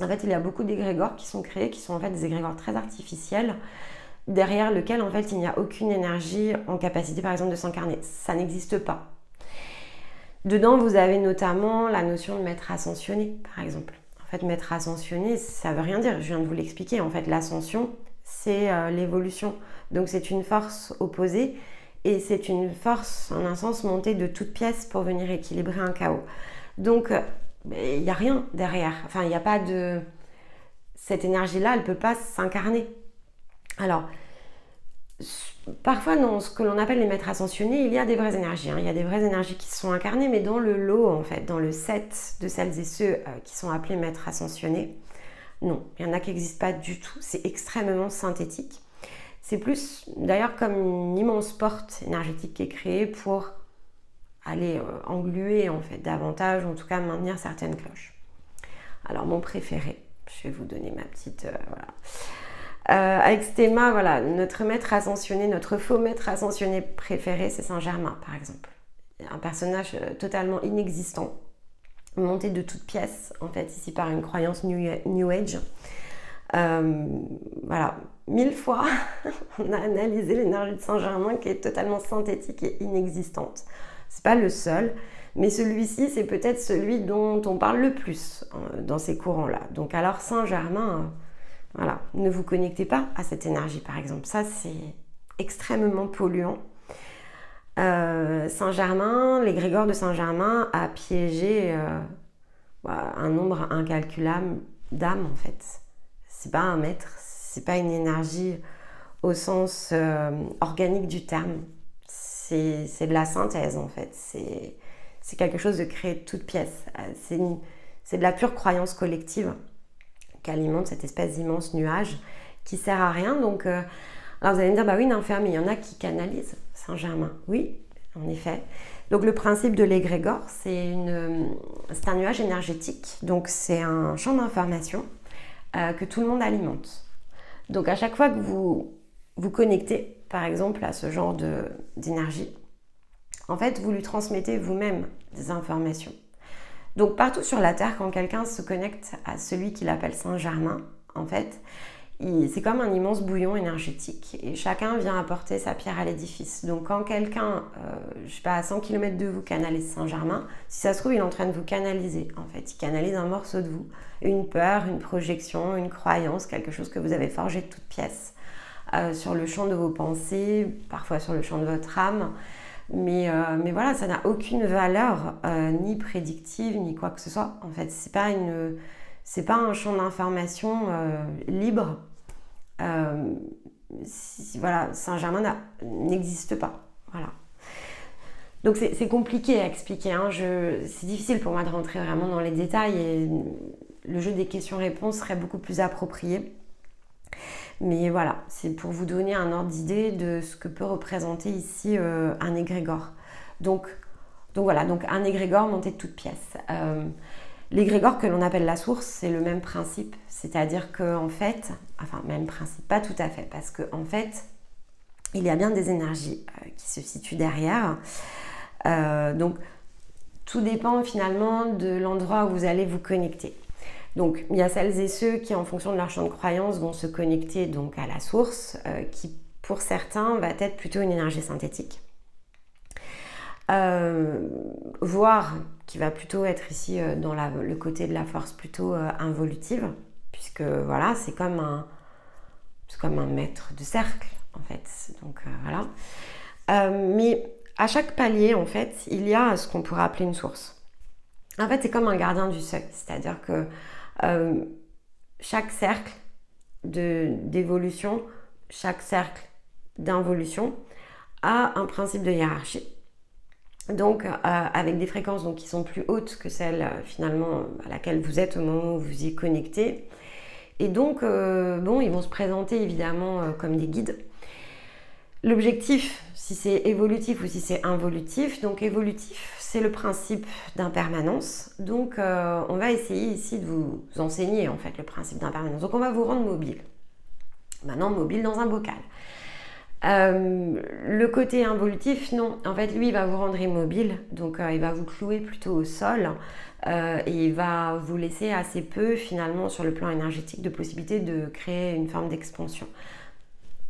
en fait, il y a beaucoup d'égrégores qui sont créés, qui sont en fait des égrégores très artificiels, derrière lequel en fait il n'y a aucune énergie en capacité par exemple de s'incarner. Ça n'existe pas. Dedans, vous avez notamment la notion de maître ascensionné, par exemple. En fait, maître ascensionné, ça ne veut rien dire, je viens de vous l'expliquer. En fait, l'ascension, c'est l'évolution. Donc c'est une force opposée. Et c'est une force, en un sens, montée de toutes pièces pour venir équilibrer un chaos. Donc, il n'y a rien derrière. Enfin, il n'y a pas de... Cette énergie-là, elle ne peut pas s'incarner. Alors, parfois, dans ce que l'on appelle les maîtres ascensionnés, il y a des vraies énergies. Il y a des vraies énergies qui se sont incarnées, mais dans le lot, en fait, dans le set de celles et ceux qui sont appelés maîtres ascensionnés, non, il y en a qui n'existent pas du tout. C'est extrêmement synthétique. C'est plus d'ailleurs comme une immense porte énergétique qui est créée pour aller engluer en fait davantage, en tout cas maintenir certaines cloches. Alors mon préféré, je vais vous donner ma petite... voilà. Avec ce thème, voilà, notre maître ascensionné, notre faux maître ascensionné préféré, c'est Saint-Germain par exemple. Un personnage totalement inexistant, monté de toutes pièces, en fait ici par une croyance New Age. Voilà, 1000 fois on a analysé l'énergie de Saint-Germain qui est totalement synthétique et inexistante. C'est pas le seul, mais celui-ci c'est peut-être celui dont on parle le plus dans ces courants-là. Donc alors Saint-Germain, voilà, ne vous connectez pas à cette énergie par exemple, ça c'est extrêmement polluant. Saint-Germain, l'égrégore de Saint-Germain a piégé un nombre incalculable d'âmes en fait. C'est pas un maître, c'est pas une énergie au sens organique du terme. C'est de la synthèse en fait. C'est quelque chose de créé de toutes pièces. C'est de la pure croyance collective qui alimente cette espèce d'immense nuage qui sert à rien. Donc, alors vous allez me dire, bah oui, Nymphéa, mais il y en a qui canalisent Saint-Germain. Oui, en effet. Donc le principe de l'égrégore, c'est un nuage énergétique. Donc c'est un champ d'information que tout le monde alimente. Donc à chaque fois que vous vous connectez, par exemple, à ce genre d'énergie, en fait, vous lui transmettez vous-même des informations. Donc partout sur la Terre, quand quelqu'un se connecte à celui qu'il appelle Saint-Germain, en fait, c'est comme un immense bouillon énergétique et chacun vient apporter sa pierre à l'édifice. Donc quand quelqu'un, je sais pas, à 100 km de vous canalise Saint-Germain, si ça se trouve, il est en train de vous canaliser. En fait, il canalise un morceau de vous, une peur, une projection, une croyance, quelque chose que vous avez forgé de toutes pièces sur le champ de vos pensées, parfois sur le champ de votre âme. Mais voilà, ça n'a aucune valeur, ni prédictive, ni quoi que ce soit. En fait, c'est pas un champ d'information libre. Voilà, Saint-Germain n'existe pas. Voilà. Donc c'est compliqué à expliquer. Hein. C'est difficile pour moi de rentrer vraiment dans les détails et le jeu des questions-réponses serait beaucoup plus approprié. Mais voilà, c'est pour vous donner un ordre d'idée de ce que peut représenter ici un égrégore. Donc voilà, donc un égrégore monté de toutes pièces. L'égrégore que l'on appelle la source, c'est le même principe. C'est-à-dire qu'en fait, enfin même principe, pas tout à fait, parce qu'en fait, il y a bien des énergies qui se situent derrière. Donc tout dépend finalement de l'endroit où vous allez vous connecter. Donc, il y a celles et ceux qui, en fonction de leur champ de croyance, vont se connecter donc à la source, qui, pour certains, va être plutôt une énergie synthétique. Voire qui va plutôt être ici dans le côté de la force plutôt involutive, puisque voilà, c'est comme un maître de cercle, en fait. Donc, voilà. Mais à chaque palier, en fait, il y a ce qu'on pourrait appeler une source. En fait, c'est comme un gardien du seuil, c'est-à-dire que chaque cercle d'évolution, chaque cercle d'involution a un principe de hiérarchie. Donc avec des fréquences donc, qui sont plus hautes que celles finalement à laquelle vous êtes au moment où vous y connectez. Et donc, ils vont se présenter évidemment comme des guides. L'objectif, si c'est évolutif ou si c'est involutif, donc évolutif, c'est le principe d'impermanence. Donc, on va essayer ici de vous enseigner en fait le principe d'impermanence. Donc, on va vous rendre mobile. Maintenant, mobile dans un bocal. Le côté involutif, non. En fait, lui, il va vous rendre immobile. Donc, il va vous clouer plutôt au sol. Et il va vous laisser assez peu, finalement, sur le plan énergétique, de possibilité de créer une forme d'expansion.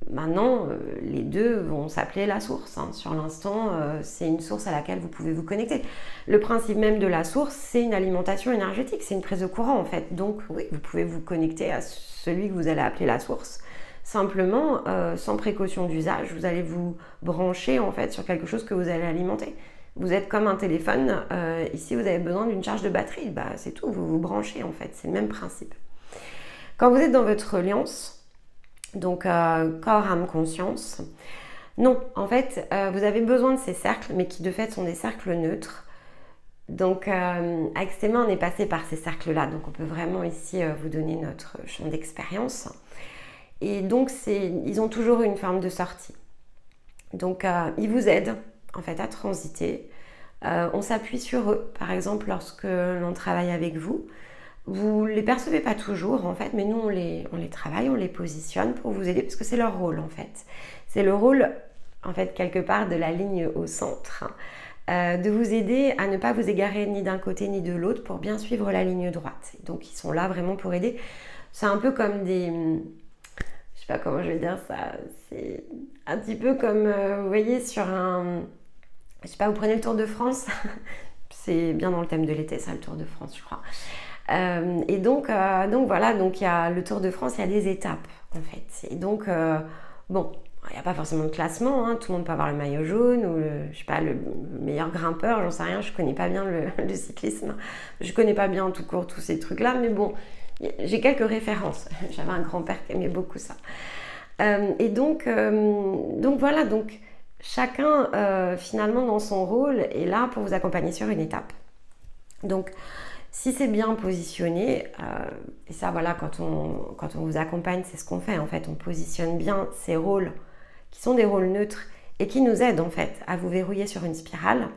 Maintenant, les deux vont s'appeler la source. Hein. Sur l'instant, c'est une source à laquelle vous pouvez vous connecter. Le principe même de la source, c'est une alimentation énergétique, c'est une prise de courant en fait. Donc oui, vous pouvez vous connecter à celui que vous allez appeler la source. Simplement, sans précaution d'usage, vous allez vous brancher en fait sur quelque chose que vous allez alimenter. Vous êtes comme un téléphone, ici vous avez besoin d'une charge de batterie, bah, c'est tout, vous vous branchez en fait, c'est le même principe. Quand vous êtes dans votre reliance, donc corps, âme, conscience. Non, en fait, vous avez besoin de ces cercles, mais qui de fait sont des cercles neutres. Donc, avec ces mains, on est passé par ces cercles-là. Donc, on peut vraiment ici vous donner notre champ d'expérience. Et donc, ils ont toujours une forme de sortie. Donc, ils vous aident, en fait, à transiter. On s'appuie sur eux, par exemple, lorsque l'on travaille avec vous. Vous ne les percevez pas toujours en fait, mais nous on les travaille, on les positionne pour vous aider parce que c'est leur rôle en fait. C'est le rôle en fait quelque part de la ligne au centre, de vous aider à ne pas vous égarer ni d'un côté ni de l'autre pour bien suivre la ligne droite. Donc ils sont là vraiment pour aider. C'est un peu comme des... Je sais pas comment je vais dire ça. C'est un petit peu comme, vous voyez, sur un... Je sais pas, vous prenez le Tour de France. C'est bien dans le thème de l'été ça, le Tour de France je crois. Et donc voilà, donc il y a le Tour de France, il y a des étapes en fait. Et donc, bon, il n'y a pas forcément de classement, hein, tout le monde peut avoir le maillot jaune ou je sais pas, le meilleur grimpeur, j'en sais rien, je connais pas bien le cyclisme. Je connais pas bien tout court tous ces trucs-là, mais bon, j'ai quelques références. J'avais un grand-père qui aimait beaucoup ça. Et donc voilà, donc chacun finalement dans son rôle est là pour vous accompagner sur une étape. Donc, Si c'est bien positionné, et ça voilà, quand on vous accompagne, c'est ce qu'on fait en fait, on positionne bien ces rôles qui sont des rôles neutres et qui nous aident en fait à vous verrouiller sur une spirale.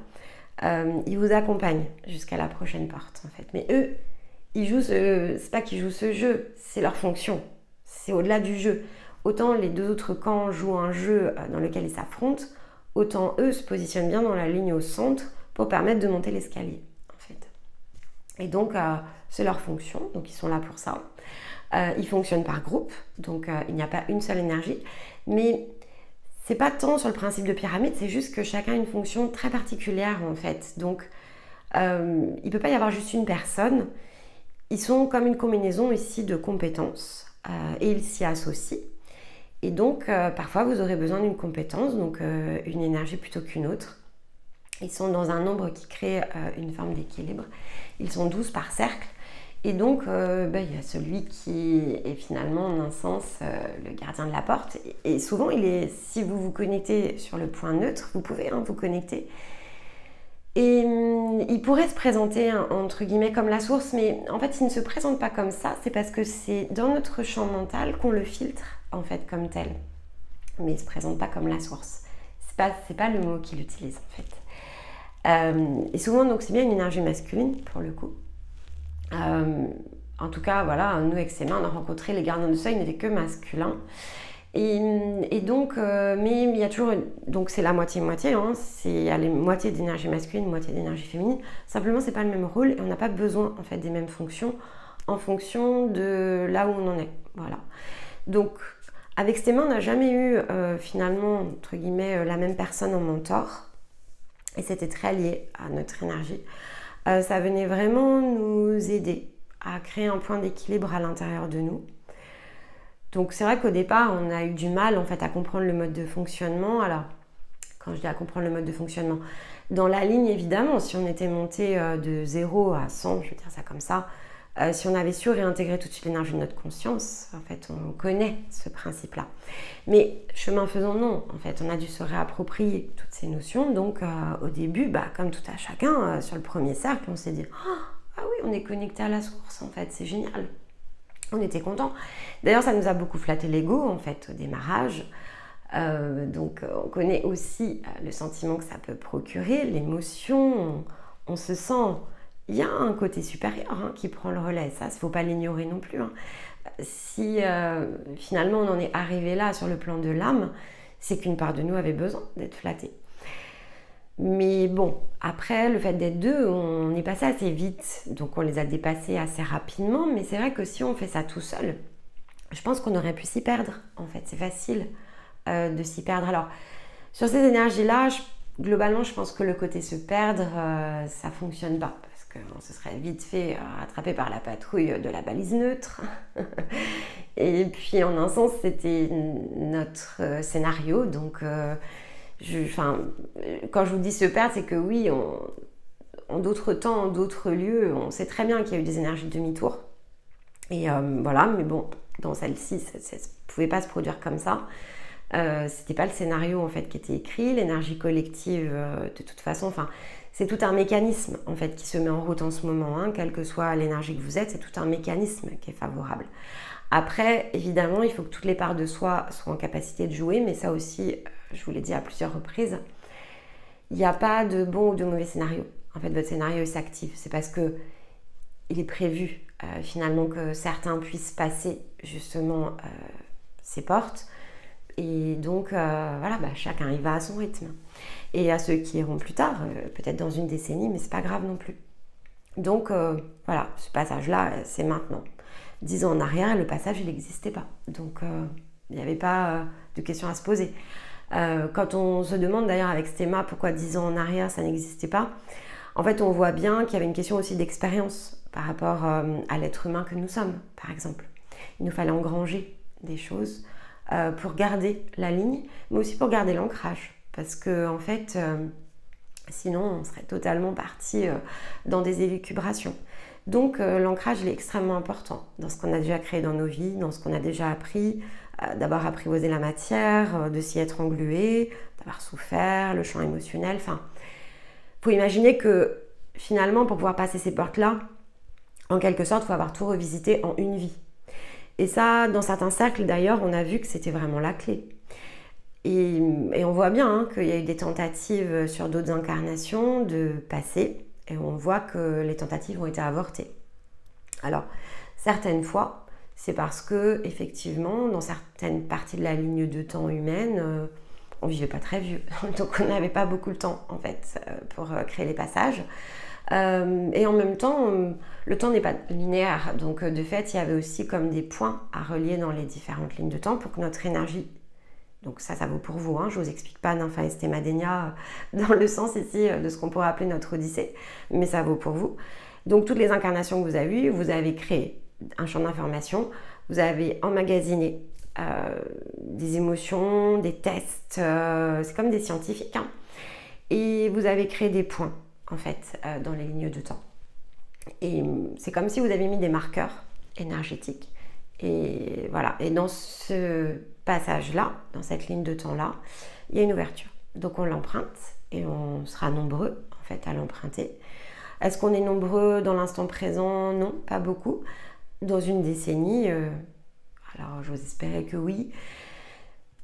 Ils vous accompagnent jusqu'à la prochaine porte en fait. Mais eux, c'est pas qu'ils jouent ce jeu, c'est leur fonction. C'est au-delà du jeu. Autant les deux autres camps jouent un jeu dans lequel ils s'affrontent, autant eux se positionnent bien dans la ligne au centre pour permettre de monter l'escalier en fait. Et donc c'est leur fonction, donc ils sont là pour ça. Ils fonctionnent par groupe, donc il n'y a pas une seule énergie, mais c'est pas tant sur le principe de pyramide, c'est juste que chacun a une fonction très particulière en fait. Donc il peut pas y avoir juste une personne. Ils sont comme une combinaison ici de compétences et ils s'y associent. Et donc parfois vous aurez besoin d'une compétence, donc une énergie plutôt qu'une autre. Ils sont dans un nombre qui crée une forme d'équilibre. Ils sont 12 par cercle. Et donc, il y a celui qui est finalement, en un sens, le gardien de la porte. Et souvent, si vous vous connectez sur le point neutre, vous pouvez vous connecter. Et il pourrait se présenter, entre guillemets, comme la source, mais en fait, il ne se présente pas comme ça. C'est parce que c'est dans notre champ mental qu'on le filtre, en fait, comme tel. Mais il ne se présente pas comme la source. C'est pas le mot qu'il utilise, en fait. Et souvent, donc, c'est bien une énergie masculine, pour le coup. En tout cas, voilà, nous avec ses mains, on a rencontré les gardiens de seuil, ils n'étaient que masculins. Et donc, mais il y a toujours, donc c'est la moitié-moitié, il y a les moitiés d'énergie masculine, moitié d'énergie féminine. Simplement, c'est pas le même rôle et on n'a pas besoin en fait des mêmes fonctions en fonction de là où on en est. Voilà. Donc, avec ces mains, on n'a jamais eu finalement entre guillemets la même personne en mentor. Et c'était très lié à notre énergie. Ça venait vraiment nous aider à créer un point d'équilibre à l'intérieur de nous. Donc c'est vrai qu'au départ, on a eu du mal en fait à comprendre le mode de fonctionnement. Alors, quand je dis à comprendre le mode de fonctionnement, dans la ligne évidemment, si on était monté de 0 à 100, je veux dire ça comme ça, si on avait su réintégrer tout de suite l'énergie de notre conscience, en fait, on connaît ce principe-là. Mais chemin faisant, non. En fait, on a dû se réapproprier toutes ces notions. Donc, au début, comme tout à chacun, sur le premier cercle, on s'est dit « Ah oui, on est connecté à la source, en fait, c'est génial !» On était contents. D'ailleurs, ça nous a beaucoup flatté l'ego, en fait, au démarrage. Donc, on connaît aussi le sentiment que ça peut procurer, l'émotion. On se sent... Il y a un côté supérieur qui prend le relais, ça, il ne faut pas l'ignorer non plus. Si finalement on en est arrivé là sur le plan de l'âme, c'est qu'une part de nous avait besoin d'être flattée. Mais bon, après, le fait d'être deux, on est passé assez vite, donc on les a dépassés assez rapidement, mais c'est vrai que si on fait ça tout seul, je pense qu'on aurait pu s'y perdre, en fait, c'est facile de s'y perdre. Alors, sur ces énergies-là, globalement, je pense que le côté se perdre, ça ne fonctionne pas. On se serait vite fait rattraper par la patrouille de la balise neutre. Et puis en un sens, c'était notre scénario. Donc, quand je vous dis se perdre, c'est que oui, en d'autres temps, en d'autres lieux, on sait très bien qu'il y a eu des énergies de demi-tour. Et voilà, mais bon, dans celle-ci, ça ne pouvait pas se produire comme ça. C'était pas le scénario en fait qui était écrit, l'énergie collective de toute façon, c'est tout un mécanisme en fait qui se met en route en ce moment, quelle que soit l'énergie que vous êtes, c'est tout un mécanisme qui est favorable. Après, évidemment, il faut que toutes les parts de soi soient en capacité de jouer, mais ça aussi, je vous l'ai dit à plusieurs reprises, il n'y a pas de bon ou de mauvais scénario. En fait, votre scénario s'active, c'est parce que il est prévu finalement que certains puissent passer justement ces portes. Et donc, chacun y va à son rythme. Et à ceux qui iront plus tard, peut-être dans une décennie, mais c'est pas grave non plus. Donc, voilà, ce passage-là, c'est maintenant. 10 ans en arrière, le passage, il n'existait pas. Donc, il n'y avait pas de questions à se poser. Quand on se demande d'ailleurs avec Stéma pourquoi 10 ans en arrière, ça n'existait pas, en fait, on voit bien qu'il y avait une question aussi d'expérience par rapport à l'être humain que nous sommes, par exemple. Il nous fallait engranger des choses pour garder la ligne, mais aussi pour garder l'ancrage. Parce que, en fait, sinon, on serait totalement parti dans des élucubrations. Donc, l'ancrage, il est extrêmement important dans ce qu'on a déjà créé dans nos vies, dans ce qu'on a déjà appris, d'avoir apprivoisé la matière, de s'y être englué, d'avoir souffert, le champ émotionnel. Enfin, il faut imaginer que, finalement, pour pouvoir passer ces portes-là, En quelque sorte, il faut avoir tout revisité en une vie. Et ça, dans certains cercles d'ailleurs, on a vu que c'était vraiment la clé. Et on voit bien hein, qu'il y a eu des tentatives sur d'autres incarnations de passer, et on voit que les tentatives ont été avortées. Alors, certaines fois, c'est parce que, effectivement, dans certaines parties de la ligne de temps humaine, on vivait pas très vieux, donc on n'avait pas beaucoup de temps en fait pour créer les passages. Et en même temps, le temps n'est pas linéaire, donc de fait, il y avait aussi comme des points à relier dans les différentes lignes de temps pour que notre énergie, donc ça vaut pour vous, hein, je ne vous explique pas Nympha Estema Denia dans le sens ici de ce qu'on pourrait appeler notre Odyssée, mais ça vaut pour vous. Donc toutes les incarnations que vous avez eues, vous avez créé un champ d'information, vous avez emmagasiné des émotions, des tests, c'est comme des scientifiques, hein, et vous avez créé des points en fait dans les lignes de temps. Et c'est comme si vous avez mis des marqueurs énergétiques. Et voilà. Et dans ce passage-là, dans cette ligne de temps-là, il y a une ouverture. Donc on l'emprunte et on sera nombreux en fait à l'emprunter. Est-ce qu'on est nombreux dans l'instant présent? Non, pas beaucoup. Dans une décennie, alors j'ose espérer que oui.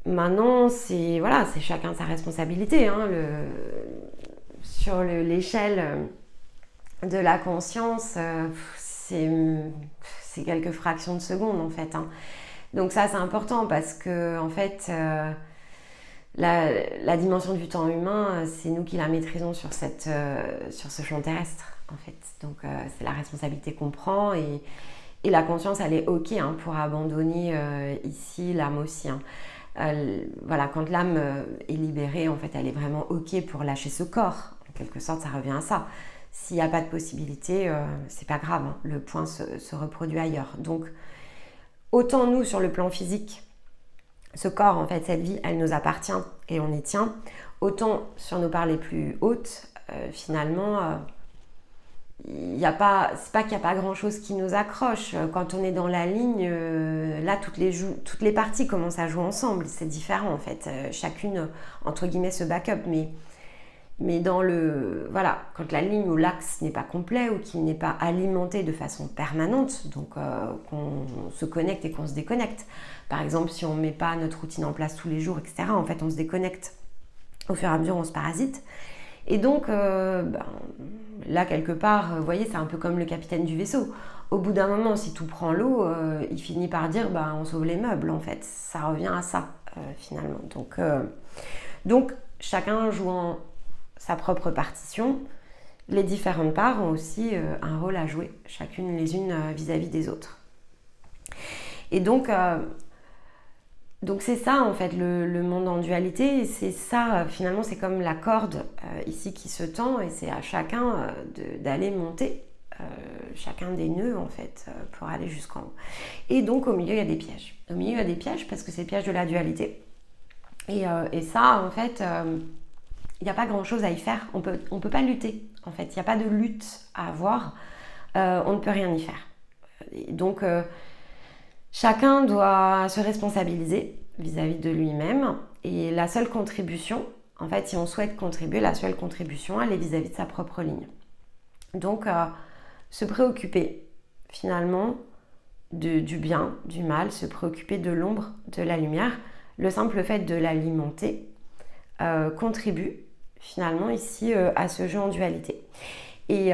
Maintenant, c'est voilà, c'est chacun sa responsabilité. Hein, sur l'échelle de la conscience, c'est quelques fractions de seconde en fait. Hein. Donc ça c'est important parce que en fait la dimension du temps humain, c'est nous qui la maîtrisons sur ce champ terrestre en fait. Donc c'est la responsabilité qu'on prend et la conscience elle est ok hein, pour abandonner ici l'âme aussi. Hein. Voilà, quand l'âme est libérée, en fait, elle est vraiment ok pour lâcher ce corps. En quelque sorte, ça revient à ça. S'il n'y a pas de possibilité, c'est pas grave, hein, le point se reproduit ailleurs. Donc, autant nous, sur le plan physique, ce corps, en fait, cette vie, elle nous appartient et on y tient. Autant sur nos parts les plus hautes, finalement, c'est pas qu'il n'y a pas grand chose qui nous accroche. Quand on est dans la ligne, là toutes les parties commencent à jouer ensemble, c'est différent en fait, chacune entre guillemets se back-up, mais dans voilà, quand la ligne ou l'axe n'est pas complet ou qu'il n'est pas alimenté de façon permanente, donc qu'on se connecte et qu'on se déconnecte, par exemple si on ne met pas notre routine en place tous les jours, etc., en fait on se déconnecte, au fur et à mesure on se parasite. Et donc, là, quelque part, vous voyez, c'est un peu comme le capitaine du vaisseau. Au bout d'un moment, si tout prend l'eau, il finit par dire, on sauve les meubles, en fait. Ça revient à ça, finalement. Donc, chacun jouant sa propre partition, les différentes parts ont aussi un rôle à jouer, chacune les unes vis-à-vis des autres. Et donc c'est ça en fait le monde en dualité, c'est ça finalement, c'est comme la corde ici qui se tend et c'est à chacun d'aller monter chacun des nœuds en fait pour aller jusqu'en haut. Et donc au milieu il y a des pièges. Au milieu il y a des pièges parce que c'est le piège de la dualité. Et ça en fait il n'y a pas grand chose à y faire, on peut pas lutter en fait, il n'y a pas de lutte à avoir, on ne peut rien y faire. Et donc chacun doit se responsabiliser vis-à-vis de lui-même et la seule contribution, en fait, si on souhaite contribuer, la seule contribution, elle est vis-à-vis de sa propre ligne. Donc, se préoccuper finalement du bien, du mal, se préoccuper de l'ombre, de la lumière, le simple fait de l'alimenter contribue finalement ici à ce jeu en dualité. Et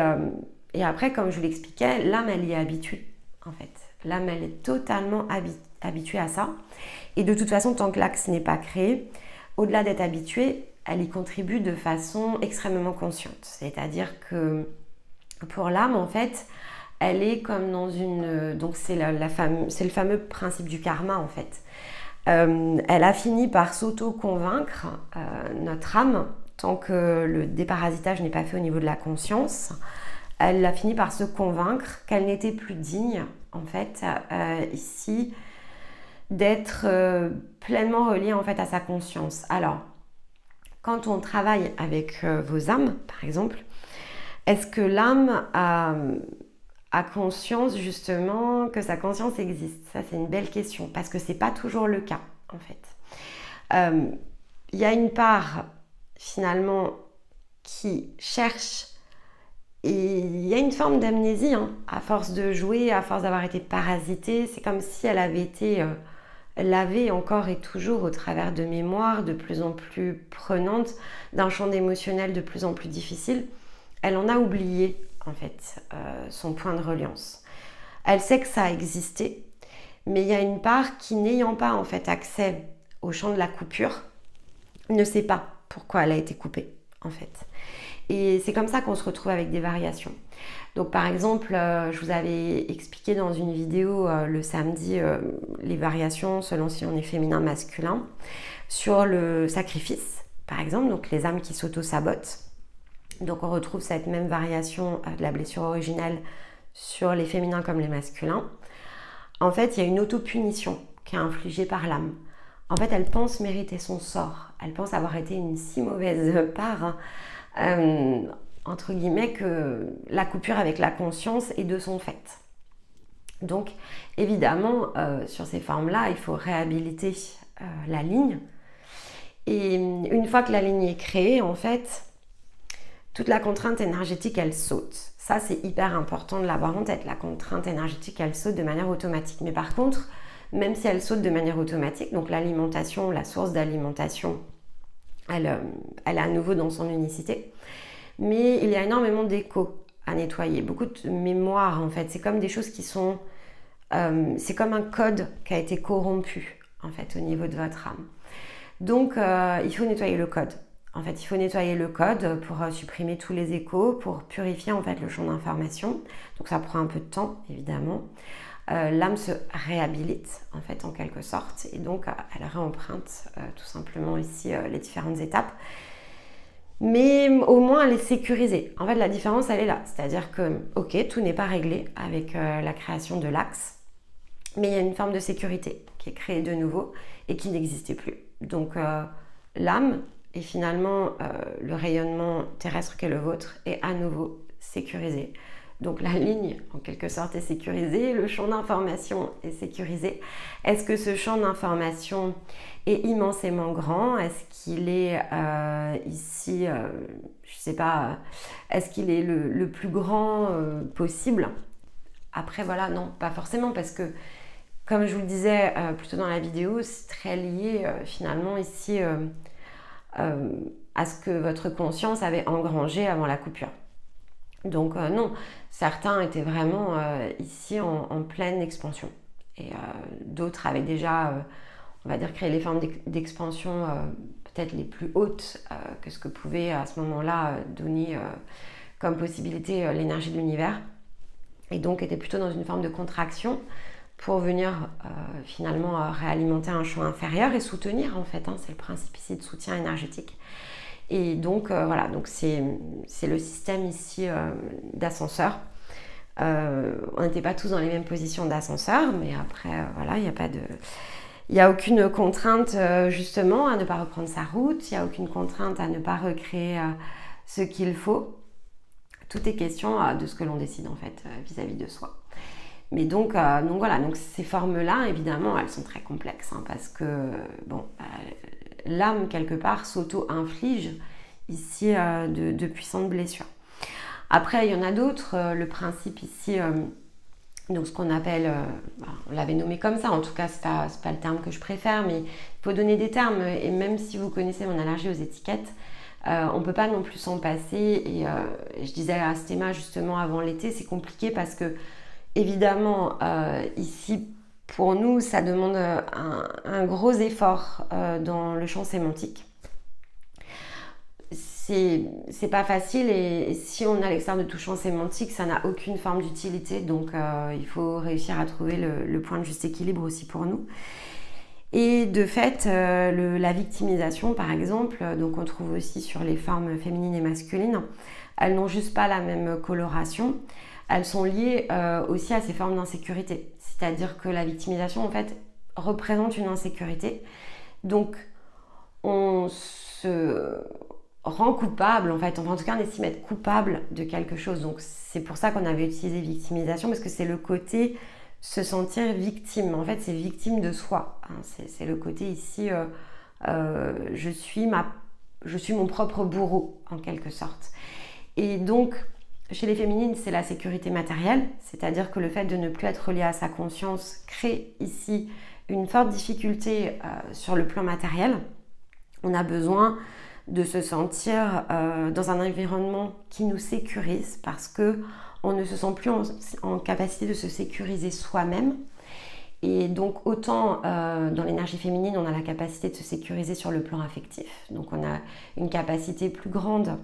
après, comme je vous l'expliquais, l'âme, elle y est habituée en fait. L'âme, elle est totalement habituée à ça. Et de toute façon, tant que l'axe n'est pas créé, au-delà d'être habituée, elle y contribue de façon extrêmement consciente. C'est-à-dire que pour l'âme, en fait, elle est comme dans une... Donc c'est le fameux principe du karma, en fait. Elle a fini par s'auto-convaincre, notre âme, tant que le déparasitage n'est pas fait au niveau de la conscience. Elle a fini par se convaincre qu'elle n'était plus digne, en fait, ici, d'être pleinement reliée, en fait, à sa conscience. Alors, quand on travaille avec vos âmes, par exemple, est-ce que l'âme a conscience, justement, que sa conscience existe? Ça, c'est une belle question, parce que c'est pas toujours le cas, en fait. Il y a une part, finalement, qui cherche Et il y a une forme d'amnésie, hein. À force de jouer, à force d'avoir été parasitée, c'est comme si elle avait été lavée encore et toujours au travers de mémoires de plus en plus prenantes, d'un champ émotionnel de plus en plus difficile. Elle en a oublié, en fait, son point de reliance. Elle sait que ça a existé, mais il y a une part qui, n'ayant pas en fait accès au champ de la coupure, ne sait pas pourquoi elle a été coupée, en fait. Et c'est comme ça qu'on se retrouve avec des variations. Donc par exemple, je vous avais expliqué dans une vidéo le samedi les variations selon si on est féminin, masculin, sur le sacrifice, par exemple, donc les âmes qui s'auto-sabotent. Donc on retrouve cette même variation de la blessure originelle sur les féminins comme les masculins. En fait, il y a une auto-punition qui est infligée par l'âme. En fait, elle pense mériter son sort. Elle pense avoir été une si mauvaise part, entre guillemets, que la coupure avec la conscience est de son fait. Donc, évidemment, sur ces formes-là, il faut réhabiliter la ligne. Et une fois que la ligne est créée, en fait, toute la contrainte énergétique, elle saute. Ça, c'est hyper important de l'avoir en tête. La contrainte énergétique, elle saute de manière automatique. Mais par contre, même si elle saute de manière automatique, donc l'alimentation, la source d'alimentation, elle est à nouveau dans son unicité. Mais il y a énormément d'échos à nettoyer, beaucoup de mémoire en fait. C'est comme des choses qui sont... c'est comme un code qui a été corrompu en fait au niveau de votre âme. Donc il faut nettoyer le code. En fait, il faut nettoyer le code pour supprimer tous les échos, pour purifier en fait le champ d'information. Donc ça prend un peu de temps évidemment. L'âme se réhabilite en fait en quelque sorte et donc elle réemprunte tout simplement ici les différentes étapes. Mais au moins elle est sécurisée. En fait la différence elle est là, c'est-à-dire que ok, tout n'est pas réglé avec la création de l'axe, mais il y a une forme de sécurité qui est créée de nouveau et qui n'existait plus. Donc l'âme et finalement le rayonnement terrestre qu'est le vôtre est à nouveau sécurisé. Donc la ligne, en quelque sorte, est sécurisée, le champ d'information est sécurisé. Est-ce que ce champ d'information est immensément grand? Est-ce qu'il est ici, je ne sais pas, est-ce qu'il est le plus grand possible? Après, voilà, non, pas forcément, parce que, comme je vous le disais plutôt dans la vidéo, c'est très lié finalement ici à ce que votre conscience avait engrangé avant la coupure. Donc non, certains étaient vraiment ici en pleine expansion et d'autres avaient déjà, on va dire, créé les formes d'expansion peut-être les plus hautes que ce que pouvait à ce moment-là donner comme possibilité l'énergie de l'univers et donc étaient plutôt dans une forme de contraction pour venir finalement réalimenter un champ inférieur et soutenir en fait, hein, c'est le principe ici de soutien énergétique. Et donc voilà, donc c'est le système ici d'ascenseur. On n'était pas tous dans les mêmes positions d'ascenseur, mais après voilà, il n'y a aucune contrainte justement à ne pas reprendre sa route, il n'y a aucune contrainte à ne pas recréer ce qu'il faut. Tout est question de ce que l'on décide en fait vis-à-vis de soi. Mais donc voilà, donc ces formes-là, évidemment, elles sont très complexes, hein, parce que bon, l'âme, quelque part, s'auto-inflige ici de puissantes blessures. Après, il y en a d'autres. Le principe ici, donc ce qu'on appelle, on l'avait nommé comme ça, en tout cas, c'est pas le terme que je préfère, mais il faut donner des termes. Et même si vous connaissez mon allergie aux étiquettes, on ne peut pas non plus s'en passer. Et je disais à Stéma, justement, avant l'été, c'est compliqué parce que, évidemment, ici, pour nous, ça demande un gros effort dans le champ sémantique. C'est pas facile et si on est à l'extérieur de tout champ sémantique, ça n'a aucune forme d'utilité. Donc, il faut réussir à trouver le point de juste équilibre aussi pour nous. Et de fait, la victimisation, par exemple, donc on trouve aussi sur les formes féminines et masculines, elles n'ont juste pas la même coloration. Elles sont liées aussi à ces formes d'insécurité. C'est-à-dire que la victimisation, en fait, représente une insécurité. Donc, on se rend coupable, en fait. Enfin, en tout cas, on estime être coupable de quelque chose. Donc, c'est pour ça qu'on avait utilisé victimisation, parce que c'est le côté se sentir victime. En fait, c'est victime de soi. Hein. C'est le côté ici, je suis mon propre bourreau, en quelque sorte. Et donc, chez les féminines, c'est la sécurité matérielle, c'est-à-dire que le fait de ne plus être relié à sa conscience crée ici une forte difficulté sur le plan matériel. On a besoin de se sentir dans un environnement qui nous sécurise parce qu'on ne se sent plus en capacité de se sécuriser soi-même. Et donc autant dans l'énergie féminine, on a la capacité de se sécuriser sur le plan affectif. Donc on a une capacité plus grande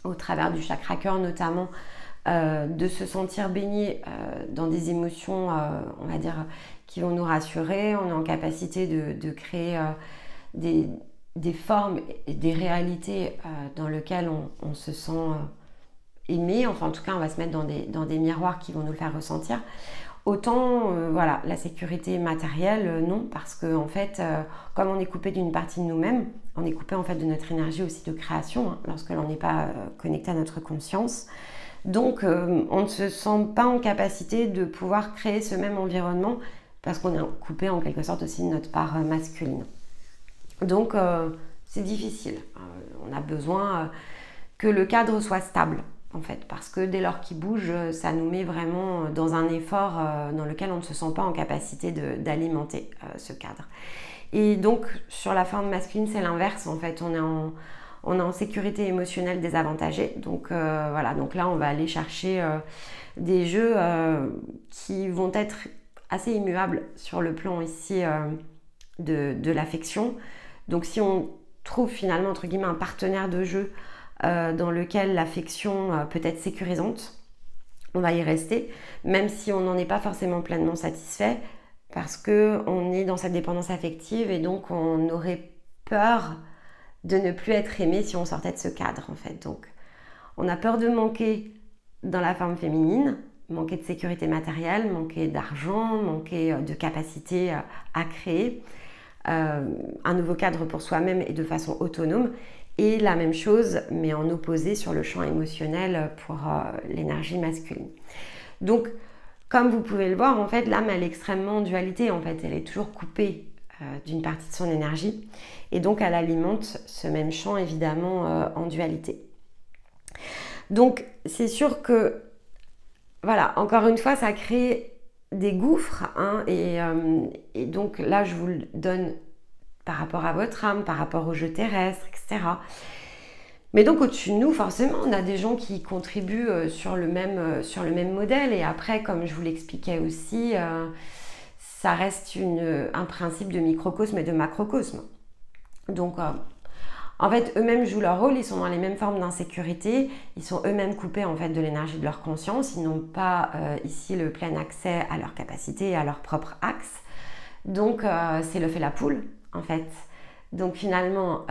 au travers du chakra cœur notamment, de se sentir baigné dans des émotions, on va dire, qui vont nous rassurer. On est en capacité de créer des formes et des réalités dans lesquelles on se sent aimé. Enfin, en tout cas, on va se mettre dans des miroirs qui vont nous le faire ressentir. Autant, voilà, la sécurité matérielle, non, parce que en fait, comme on est coupé d'une partie de nous-mêmes, on est coupé en fait de notre énergie aussi de création, lorsque l'on n'est pas connecté à notre conscience. Donc, on ne se sent pas en capacité de pouvoir créer ce même environnement parce qu'on est coupé en quelque sorte aussi de notre part masculine. Donc, c'est difficile. On a besoin que le cadre soit stable, en fait, parce que dès lors qu'il bouge, ça nous met vraiment dans un effort dans lequel on ne se sent pas en capacité d'alimenter ce cadre. Et donc, sur la forme masculine, c'est l'inverse, en fait. On est en sécurité émotionnelle désavantagée. Donc, voilà. Donc là, on va aller chercher des jeux qui vont être assez immuables sur le plan ici de l'affection. Donc, si on trouve finalement, entre guillemets, un partenaire de jeu dans lequel l'affection peut être sécurisante, on va y rester, même si on n'en est pas forcément pleinement satisfait, parce qu'on est dans cette dépendance affective et donc on aurait peur de ne plus être aimé si on sortait de ce cadre, en fait. Donc, on a peur de manquer dans la forme féminine, manquer de sécurité matérielle, manquer d'argent, manquer de capacité à créer un nouveau cadre pour soi-même et de façon autonome. Et la même chose, mais en opposé sur le champ émotionnel pour l'énergie masculine. Donc, comme vous pouvez le voir, en fait, l'âme, elle est extrêmement en dualité. En fait, elle est toujours coupée d'une partie de son énergie. Et donc, elle alimente ce même champ, évidemment, en dualité. Donc, c'est sûr que, voilà, encore une fois, ça crée des gouffres. Hein, et donc, là, je vous le donne par rapport à votre âme, par rapport au jeu terrestre, etc. Mais donc au-dessus de nous, forcément, on a des gens qui contribuent sur le même modèle. Et après, comme je vous l'expliquais aussi, ça reste un principe de microcosme et de macrocosme. Donc, en fait, eux-mêmes jouent leur rôle, ils sont dans les mêmes formes d'insécurité, ils sont eux-mêmes coupés en fait de l'énergie de leur conscience, ils n'ont pas ici le plein accès à leur capacité et à leur propre axe. Donc, c'est l'œuf et la poule. En fait, donc finalement,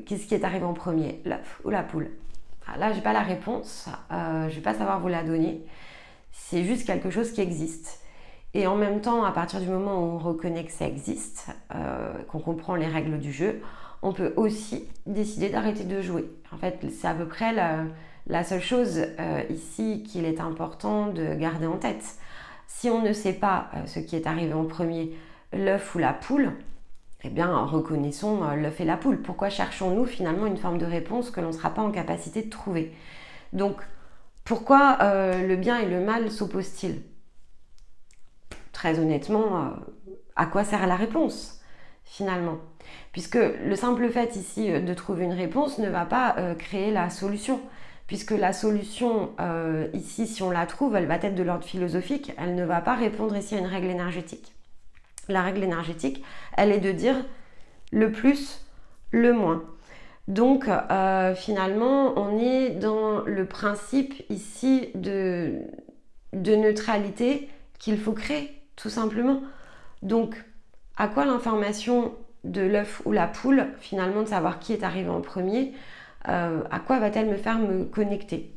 qu'est-ce qui est arrivé en premier, l'œuf ou la poule? Là, j'ai pas la réponse, je vais pas savoir vous la donner. C'est juste quelque chose qui existe. Et en même temps, à partir du moment où on reconnaît que ça existe, qu'on comprend les règles du jeu, on peut aussi décider d'arrêter de jouer. En fait, c'est à peu près la seule chose ici qu'il est important de garder en tête. Si on ne sait pas ce qui est arrivé en premier, l'œuf ou la poule, eh bien, reconnaissons l'œuf et la poule. Pourquoi cherchons-nous finalement une forme de réponse que l'on ne sera pas en capacité de trouver? Donc, pourquoi le bien et le mal s'opposent-ils? Très honnêtement, à quoi sert la réponse finalement? Puisque le simple fait ici de trouver une réponse ne va pas créer la solution. Puisque la solution ici, si on la trouve, elle va être de l'ordre philosophique, elle ne va pas répondre ici à une règle énergétique. La règle énergétique, elle est de dire le plus, le moins. Donc, finalement, on est dans le principe ici de neutralité qu'il faut créer, tout simplement. Donc, à quoi l'information de l'œuf ou la poule, finalement, de savoir qui est arrivé en premier, à quoi va-t-elle me faire me connecter?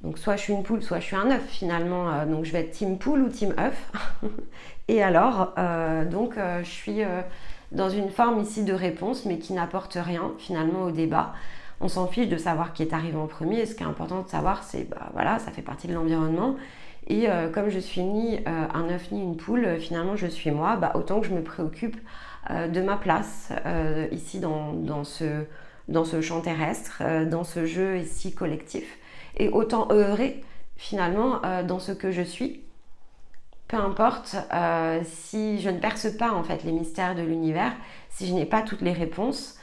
Donc soit je suis une poule, soit je suis un œuf finalement. Donc je vais être team poule ou team œuf. Et alors, je suis dans une forme ici de réponse, mais qui n'apporte rien finalement au débat. On s'en fiche de savoir qui est arrivé en premier. Et ce qui est important de savoir, c'est, voilà, ça fait partie de l'environnement. Et comme je suis ni un œuf ni une poule, finalement je suis moi, autant que je me préoccupe de ma place ici dans ce champ terrestre, dans ce jeu ici collectif. et autant œuvrer finalement dans ce que je suis. Peu importe si je ne perce pas en fait les mystères de l'univers, si je n'ai pas toutes les réponses,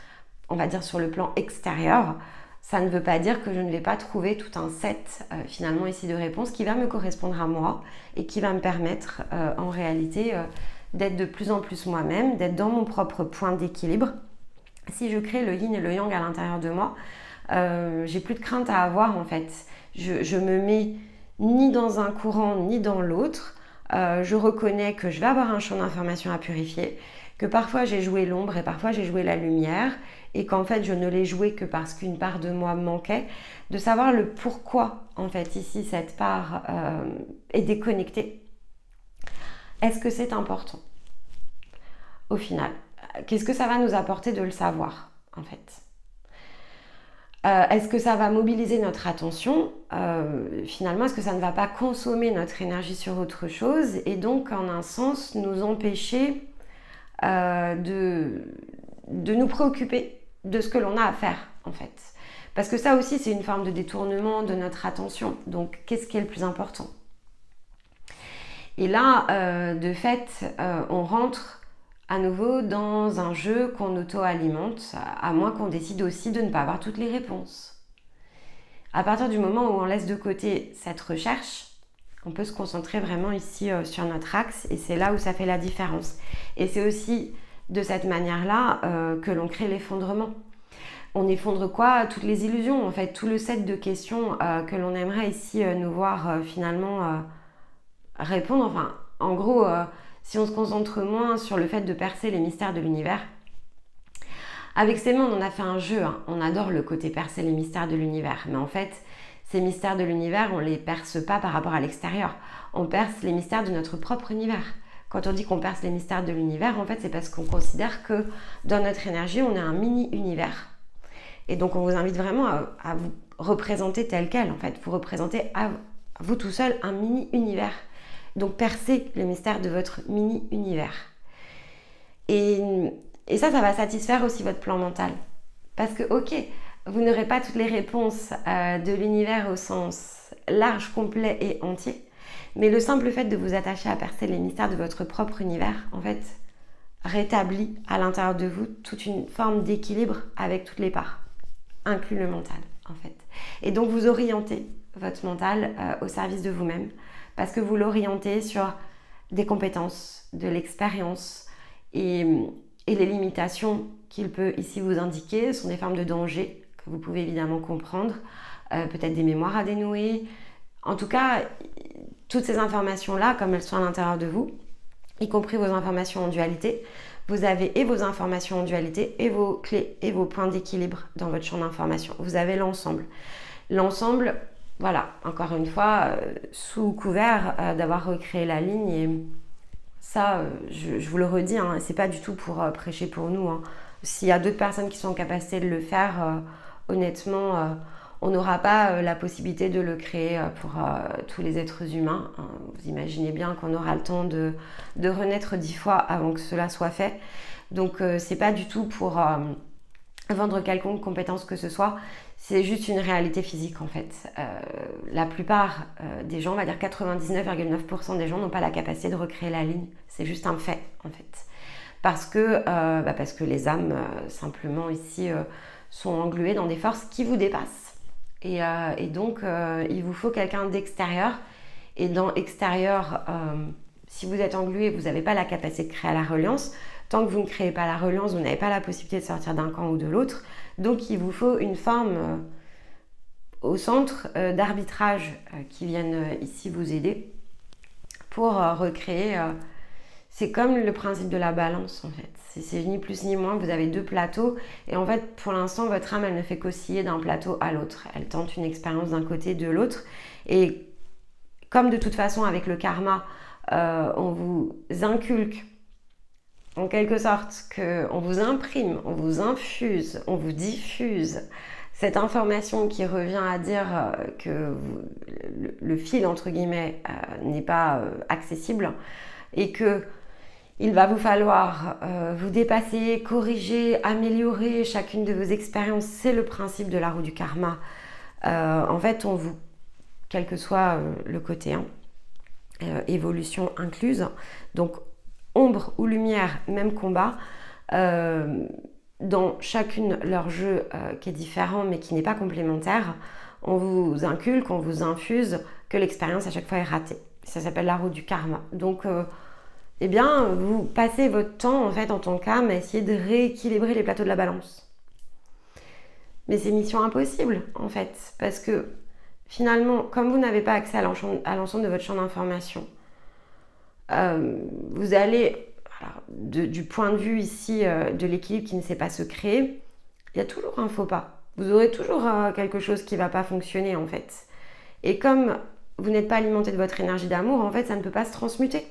on va dire sur le plan extérieur, ça ne veut pas dire que je ne vais pas trouver tout un set finalement ici de réponses qui va me correspondre à moi et qui va me permettre en réalité d'être de plus en plus moi-même, d'être dans mon propre point d'équilibre. Si je crée le yin et le yang à l'intérieur de moi, j'ai plus de crainte à avoir en fait. Je me mets ni dans un courant ni dans l'autre. Je reconnais que je vais avoir un champ d'information à purifier, que parfois j'ai joué l'ombre et parfois j'ai joué la lumière, et qu'en fait je ne l'ai joué que parce qu'une part de moi manquait, de savoir le pourquoi en fait ici cette part est déconnectée. Est-ce que c'est important au final? Qu'est-ce que ça va nous apporter de le savoir en fait? Est-ce que ça va mobiliser notre attention? Finalement, est-ce que ça ne va pas consommer notre énergie sur autre chose et donc en un sens nous empêcher de nous préoccuper de ce que l'on a à faire en fait? Parce que ça aussi c'est une forme de détournement de notre attention. Donc qu'est-ce qui est le plus important? Et là, de fait, on rentre à nouveau dans un jeu qu'on auto-alimente, à moins qu'on décide aussi de ne pas avoir toutes les réponses. À partir du moment où on laisse de côté cette recherche, on peut se concentrer vraiment ici sur notre axe, et c'est là où ça fait la différence. Et c'est aussi de cette manière-là que l'on crée l'effondrement. On effondre quoi? Toutes les illusions, en fait, tout le set de questions que l'on aimerait ici nous voir finalement répondre. Enfin, en gros, si on se concentre moins sur le fait de percer les mystères de l'univers. Avec Stéma, on en a fait un jeu, hein. On adore le côté percer les mystères de l'univers, mais en fait, ces mystères de l'univers, on ne les perce pas par rapport à l'extérieur. On perce les mystères de notre propre univers. Quand on dit qu'on perce les mystères de l'univers, en fait, c'est parce qu'on considère que dans notre énergie, on a un mini-univers. Et donc, on vous invite vraiment à vous représenter tel quel, en fait. Vous représentez à vous tout seul un mini-univers. Donc, percez les mystères de votre mini-univers. Et ça va satisfaire aussi votre plan mental. Parce que, ok, vous n'aurez pas toutes les réponses de l'univers au sens large, complet et entier. Mais le simple fait de vous attacher à percer les mystères de votre propre univers, en fait, rétablit à l'intérieur de vous toute une forme d'équilibre avec toutes les parts, inclus le mental, en fait. Et donc, vous orientez votre mental au service de vous-même, parce que vous l'orientez sur des compétences, de l'expérience, et les limitations qu'il peut ici vous indiquer sont des formes de danger que vous pouvez évidemment comprendre, peut-être des mémoires à dénouer. En tout cas, toutes ces informations-là, comme elles sont à l'intérieur de vous, y compris vos informations en dualité, vous avez et vos informations en dualité et vos clés et vos points d'équilibre dans votre champ d'information. Vous avez l'ensemble. L'ensemble, voilà, encore une fois, sous couvert d'avoir recréé la ligne. Et ça, je vous le redis, hein, c'est pas du tout pour prêcher pour nous, hein. S'il y a d'autres personnes qui sont en capacité de le faire, honnêtement, on n'aura pas la possibilité de le créer pour tous les êtres humains. Vous imaginez bien qu'on aura le temps de renaître 10 fois avant que cela soit fait. Donc, c'est pas du tout pour vendre quelconque compétence que ce soit. C'est juste une réalité physique en fait. La plupart des gens, on va dire 99,9% des gens n'ont pas la capacité de recréer la ligne. C'est juste un fait en fait. Parce que les âmes simplement ici sont engluées dans des forces qui vous dépassent. Et donc il vous faut quelqu'un d'extérieur. Et dans extérieur, si vous êtes englué, vous n'avez pas la capacité de créer la reliance. Tant que vous ne créez pas la reliance, vous n'avez pas la possibilité de sortir d'un camp ou de l'autre. Donc, il vous faut une forme au centre d'arbitrage qui vienne ici vous aider pour recréer. C'est comme le principe de la balance, en fait. C'est ni plus ni moins. Vous avez deux plateaux. Et en fait, pour l'instant, votre âme, elle ne fait qu'osciller d'un plateau à l'autre. Elle tente une expérience d'un côté, de l'autre. Et comme de toute façon, avec le karma, on vous inculque en quelque sorte qu'on vous imprime, on vous infuse, on vous diffuse cette information qui revient à dire que le fil entre guillemets n'est pas accessible et que il va vous falloir vous dépasser, corriger, améliorer chacune de vos expériences. C'est le principe de la roue du karma. En fait, quel que soit le côté, hein, évolution incluse, donc ombre ou lumière, même combat, dans chacune leur jeu qui est différent mais qui n'est pas complémentaire, on vous inculque, on vous infuse que l'expérience à chaque fois est ratée. Ça s'appelle la roue du karma. Donc, eh bien, vous passez votre temps en fait en tant qu'âme à essayer de rééquilibrer les plateaux de la balance. Mais c'est mission impossible en fait, parce que finalement, comme vous n'avez pas accès à l'ensemble de votre champ d'information, vous allez, alors, du point de vue ici de l'équilibre qui ne sait pas se créer, il y a toujours un faux pas. Vous aurez toujours quelque chose qui ne va pas fonctionner en fait. Et comme vous n'êtes pas alimenté de votre énergie d'amour, en fait, ça ne peut pas se transmuter.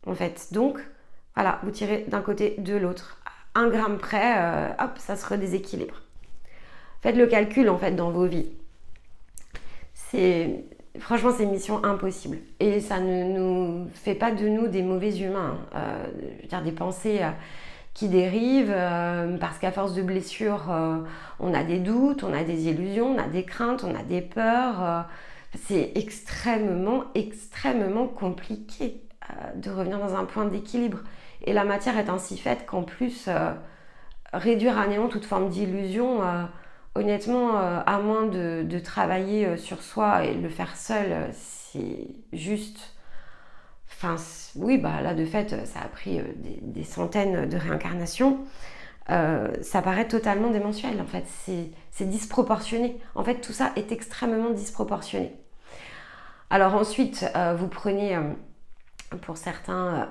En fait, donc, voilà, vous tirez d'un côté de l'autre. 1 gramme près, hop, ça se redéséquilibre. Faites le calcul en fait dans vos vies. Franchement, c'est mission impossible. Et ça ne nous fait pas de nous des mauvais humains. Je veux dire, des pensées qui dérivent parce qu'à force de blessures, on a des doutes, on a des illusions, on a des craintes, on a des peurs. C'est extrêmement, extrêmement compliqué de revenir dans un point d'équilibre. Et la matière est ainsi faite qu'en plus, réduire à néant toute forme d'illusion, honnêtement, à moins de travailler sur soi et le faire seul, c'est juste... Enfin, oui, bah là, de fait, ça a pris des centaines de réincarnations. Ça paraît totalement démentiel, en fait. C'est disproportionné. En fait, tout ça est extrêmement disproportionné. Alors ensuite, vous prenez... pour certains,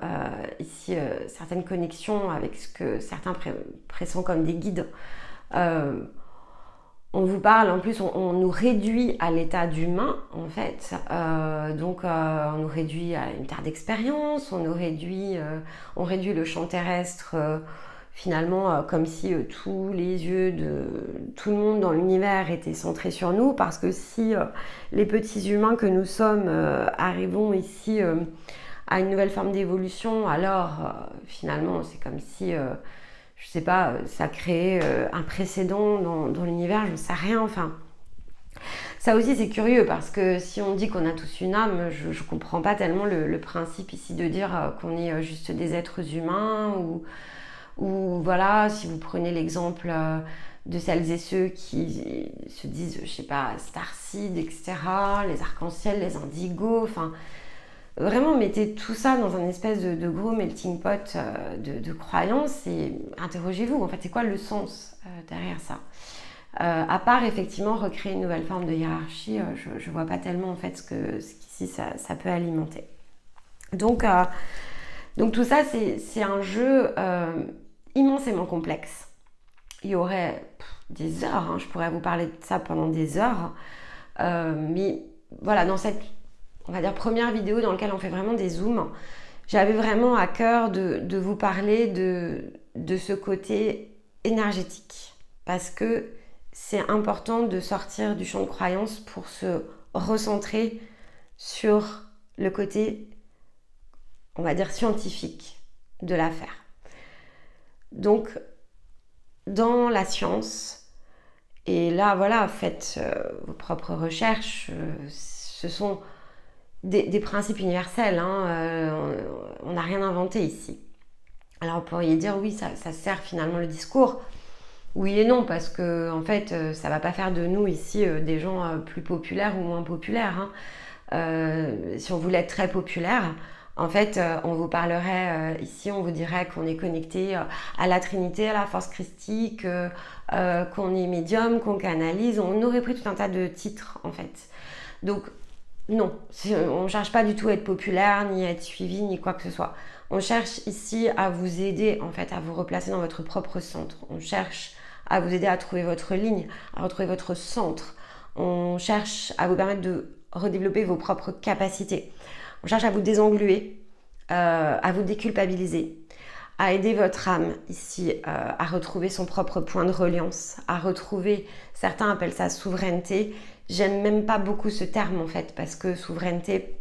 ici, certaines connexions avec ce que certains pressentent comme des guides. On vous parle, en plus, on nous réduit à l'état d'humain, en fait. Donc, on nous réduit à une terre d'expérience, on réduit le champ terrestre, finalement, comme si tous les yeux de tout le monde dans l'univers étaient centrés sur nous, parce que si les petits humains que nous sommes arrivons ici à une nouvelle forme d'évolution, alors finalement, c'est comme si... je sais pas, ça crée un précédent dans l'univers, je ne sais rien, enfin. Ça aussi c'est curieux parce que si on dit qu'on a tous une âme, je ne comprends pas tellement le principe ici de dire qu'on est juste des êtres humains ou voilà, si vous prenez l'exemple de celles et ceux qui se disent, je sais pas, starseed, etc., les arcs-en-ciel, les indigos, enfin... Vraiment, mettez tout ça dans un espèce de gros melting pot de croyances et interrogez-vous, en fait, c'est quoi le sens derrière ça à part, effectivement, recréer une nouvelle forme de hiérarchie, je ne vois pas tellement, en fait, ce qu'ici, ça peut alimenter. Donc tout ça, c'est un jeu immensément complexe. Il y aurait des heures, hein, je pourrais vous parler de ça pendant des heures, mais voilà, dans cette... on va dire première vidéo dans laquelle on fait vraiment des zooms, j'avais vraiment à cœur de vous parler de ce côté énergétique parce que c'est important de sortir du champ de croyance pour se recentrer sur le côté, on va dire, scientifique de l'affaire. Donc, dans la science, et là, voilà, faites vos propres recherches, ce sont... Des principes universels, hein, on n'a rien inventé ici. Alors vous pourriez dire oui, ça sert finalement le discours. Oui et non, parce que en fait, ça ne va pas faire de nous ici des gens plus populaires ou moins populaires. Hein. Si on voulait être très populaire, en fait, on vous parlerait ici, on vous dirait qu'on est connecté à la Trinité, à la force christique, qu'on est médium, qu'on canalise. On aurait pris tout un tas de titres, en fait. Donc, non, on ne cherche pas du tout à être populaire, ni à être suivi, ni quoi que ce soit. On cherche ici à vous aider, en fait, à vous replacer dans votre propre centre. On cherche à vous aider à trouver votre ligne, à retrouver votre centre. On cherche à vous permettre de redévelopper vos propres capacités. On cherche à vous désengluer, à vous déculpabiliser, à aider votre âme ici à retrouver son propre point de reliance, à retrouver, certains appellent ça souveraineté. J'aime même pas beaucoup ce terme en fait, parce que souveraineté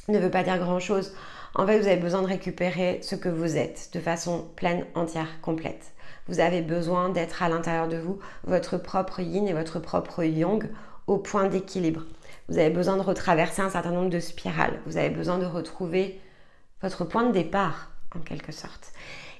ne veut pas dire grand chose. En fait, vous avez besoin de récupérer ce que vous êtes de façon pleine, entière, complète. Vous avez besoin d'être à l'intérieur de vous, votre propre yin et votre propre yang au point d'équilibre. Vous avez besoin de retraverser un certain nombre de spirales. Vous avez besoin de retrouver votre point de départ, en quelque sorte.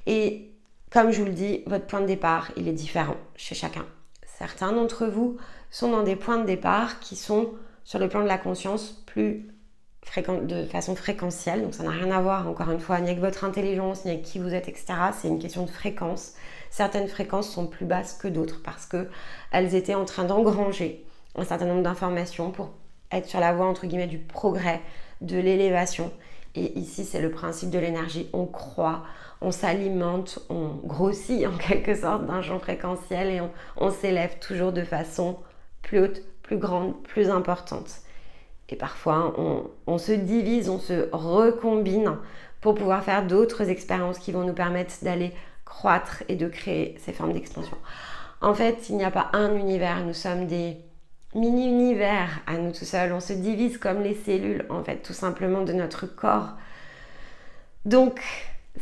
Et comme je vous le dis, votre point de départ, il est différent chez chacun. Certains d'entre vous sont dans des points de départ qui sont sur le plan de la conscience de façon fréquentielle. Donc ça n'a rien à voir, encore une fois, ni avec votre intelligence, ni avec qui vous êtes, etc. C'est une question de fréquence. Certaines fréquences sont plus basses que d'autres parce qu'elles étaient en train d'engranger un certain nombre d'informations pour être sur la voie, entre guillemets, du progrès, de l'élévation. Et ici, c'est le principe de l'énergie. On croît, on s'alimente, on grossit en quelque sorte d'un champ fréquentiel et on s'élève toujours de façon plus haute, plus grande, plus importante. Et parfois, on se divise, on se recombine pour pouvoir faire d'autres expériences qui vont nous permettre d'aller croître et de créer ces formes d'expansion. En fait, il n'y a pas un univers, nous sommes des mini-univers à nous tout seuls. On se divise comme les cellules, en fait, tout simplement de notre corps. Donc,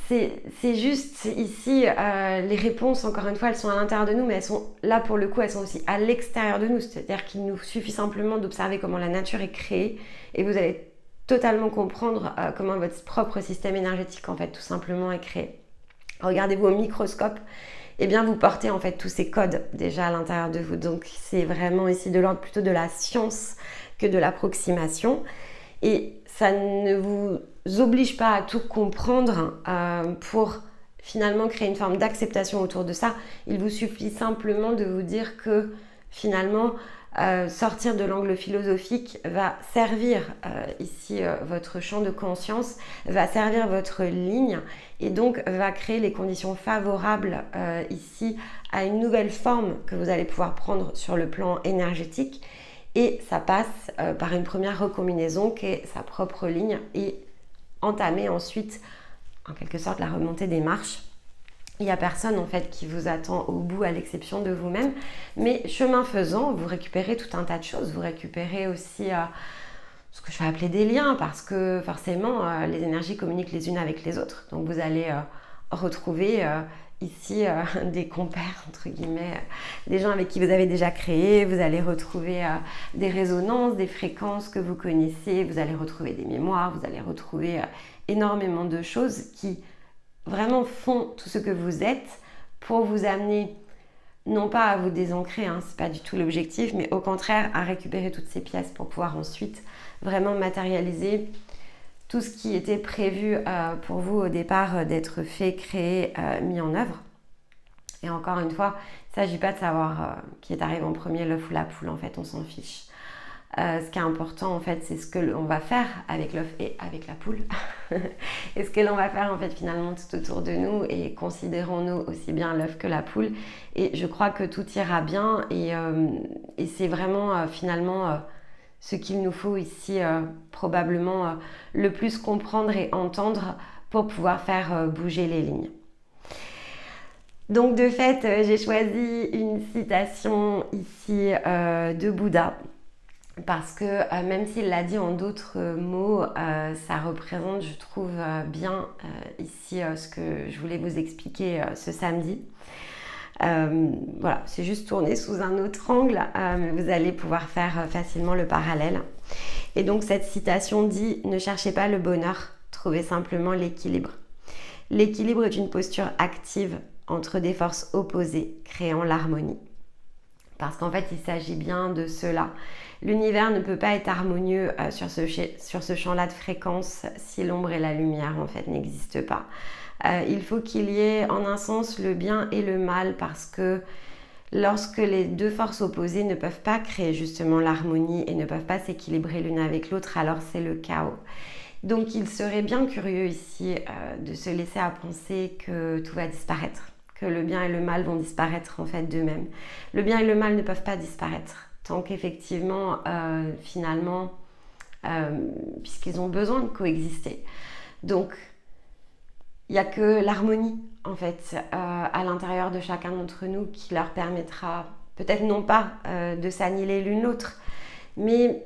c'est juste ici, les réponses, encore une fois, elles sont à l'intérieur de nous, mais elles sont là pour le coup, elles sont aussi à l'extérieur de nous. C'est-à-dire qu'il nous suffit simplement d'observer comment la nature est créée et vous allez totalement comprendre comment votre propre système énergétique, en fait, tout simplement est créé. Regardez-vous au microscope, et bien vous portez en fait tous ces codes déjà à l'intérieur de vous. Donc c'est vraiment ici de l'ordre plutôt de la science que de l'approximation. Et ça ne vous oblige pas à tout comprendre pour finalement créer une forme d'acceptation autour de ça. Il vous suffit simplement de vous dire que finalement sortir de l'angle philosophique va servir ici votre champ de conscience, va servir votre ligne et donc va créer les conditions favorables ici à une nouvelle forme que vous allez pouvoir prendre sur le plan énergétique. Et ça passe par une première recombinaison qui est sa propre ligne et entamer ensuite en quelque sorte la remontée des marches. Il n'y a personne en fait qui vous attend au bout à l'exception de vous-même, mais chemin faisant, vous récupérez tout un tas de choses. Vous récupérez aussi ce que je vais appeler des liens parce que forcément les énergies communiquent les unes avec les autres. Donc vous allez retrouver ici des compères entre guillemets, des gens avec qui vous avez déjà créé. Vous allez retrouver des résonances, des fréquences que vous connaissez. Vous allez retrouver des mémoires, vous allez retrouver énormément de choses qui vraiment font tout ce que vous êtes pour vous amener, non pas à vous désancrer, c'est pas du tout l'objectif, mais au contraire à récupérer toutes ces pièces pour pouvoir ensuite vraiment matérialiser tout ce qui était prévu pour vous au départ d'être fait, créé, mis en œuvre. Et encore une fois, il ne s'agit pas de savoir qui est arrivé en premier, l'œuf ou la poule, en fait, on s'en fiche. Ce qui est important en fait, c'est ce que l'on va faire avec l'œuf et avec la poule et ce que l'on va faire en fait finalement tout autour de nous, et considérons-nous aussi bien l'œuf que la poule, et je crois que tout ira bien et c'est vraiment finalement ce qu'il nous faut ici probablement le plus comprendre et entendre pour pouvoir faire bouger les lignes. Donc de fait, j'ai choisi une citation ici de Bouddha, parce que même s'il l'a dit en d'autres mots, ça représente, je trouve, bien ici ce que je voulais vous expliquer ce samedi. Voilà, c'est juste tourné sous un autre angle, mais vous allez pouvoir faire facilement le parallèle. Et donc cette citation dit « Ne cherchez pas le bonheur, trouvez simplement l'équilibre. L'équilibre est une posture active entre des forces opposées, créant l'harmonie. » Parce qu'en fait, il s'agit bien de cela. L'univers ne peut pas être harmonieux sur ce champ-là de fréquence si l'ombre et la lumière, en fait, n'existent pas. Il faut qu'il y ait, en un sens, le bien et le mal, parce que lorsque les deux forces opposées ne peuvent pas créer justement l'harmonie et ne peuvent pas s'équilibrer l'une avec l'autre, alors c'est le chaos. Donc, il serait bien curieux ici de se laisser à penser que tout va disparaître, que le bien et le mal vont disparaître en fait d'eux-mêmes. Le bien et le mal ne peuvent pas disparaître tant qu'effectivement, finalement, puisqu'ils ont besoin de coexister. Donc, il n'y a que l'harmonie en fait à l'intérieur de chacun d'entre nous qui leur permettra, peut-être non pas de s'annihiler l'une l'autre, mais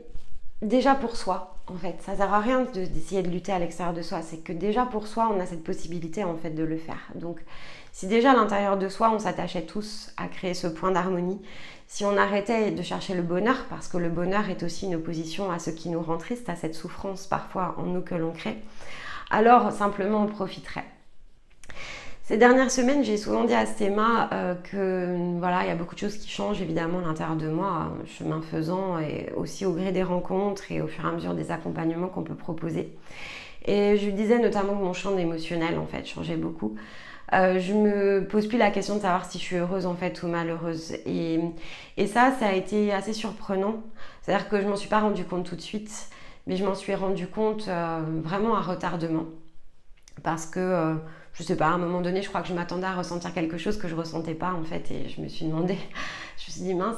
déjà pour soi en fait. Ça sert à rien d'essayer de lutter à l'extérieur de soi. C'est que déjà pour soi, on a cette possibilité en fait de le faire. Donc si déjà à l'intérieur de soi, on s'attachait tous à créer ce point d'harmonie, si on arrêtait de chercher le bonheur, parce que le bonheur est aussi une opposition à ce qui nous rend triste, à cette souffrance parfois en nous que l'on crée, alors simplement on profiterait. Ces dernières semaines, j'ai souvent dit à Stéma que voilà, il y a beaucoup de choses qui changent évidemment à l'intérieur de moi, chemin faisant, et aussi au gré des rencontres et au fur et à mesure des accompagnements qu'on peut proposer. Et je lui disais notamment que mon champ émotionnel en fait changeait beaucoup. Je me pose plus la question de savoir si je suis heureuse en fait ou malheureuse. Et ça a été assez surprenant. C'est-à-dire que je m'en suis pas rendu compte tout de suite, mais je m'en suis rendu compte vraiment à retardement. Parce que je sais pas, à un moment donné, je crois que je m'attendais à ressentir quelque chose que je ressentais pas en fait, et je me suis demandé, je me suis dit mince,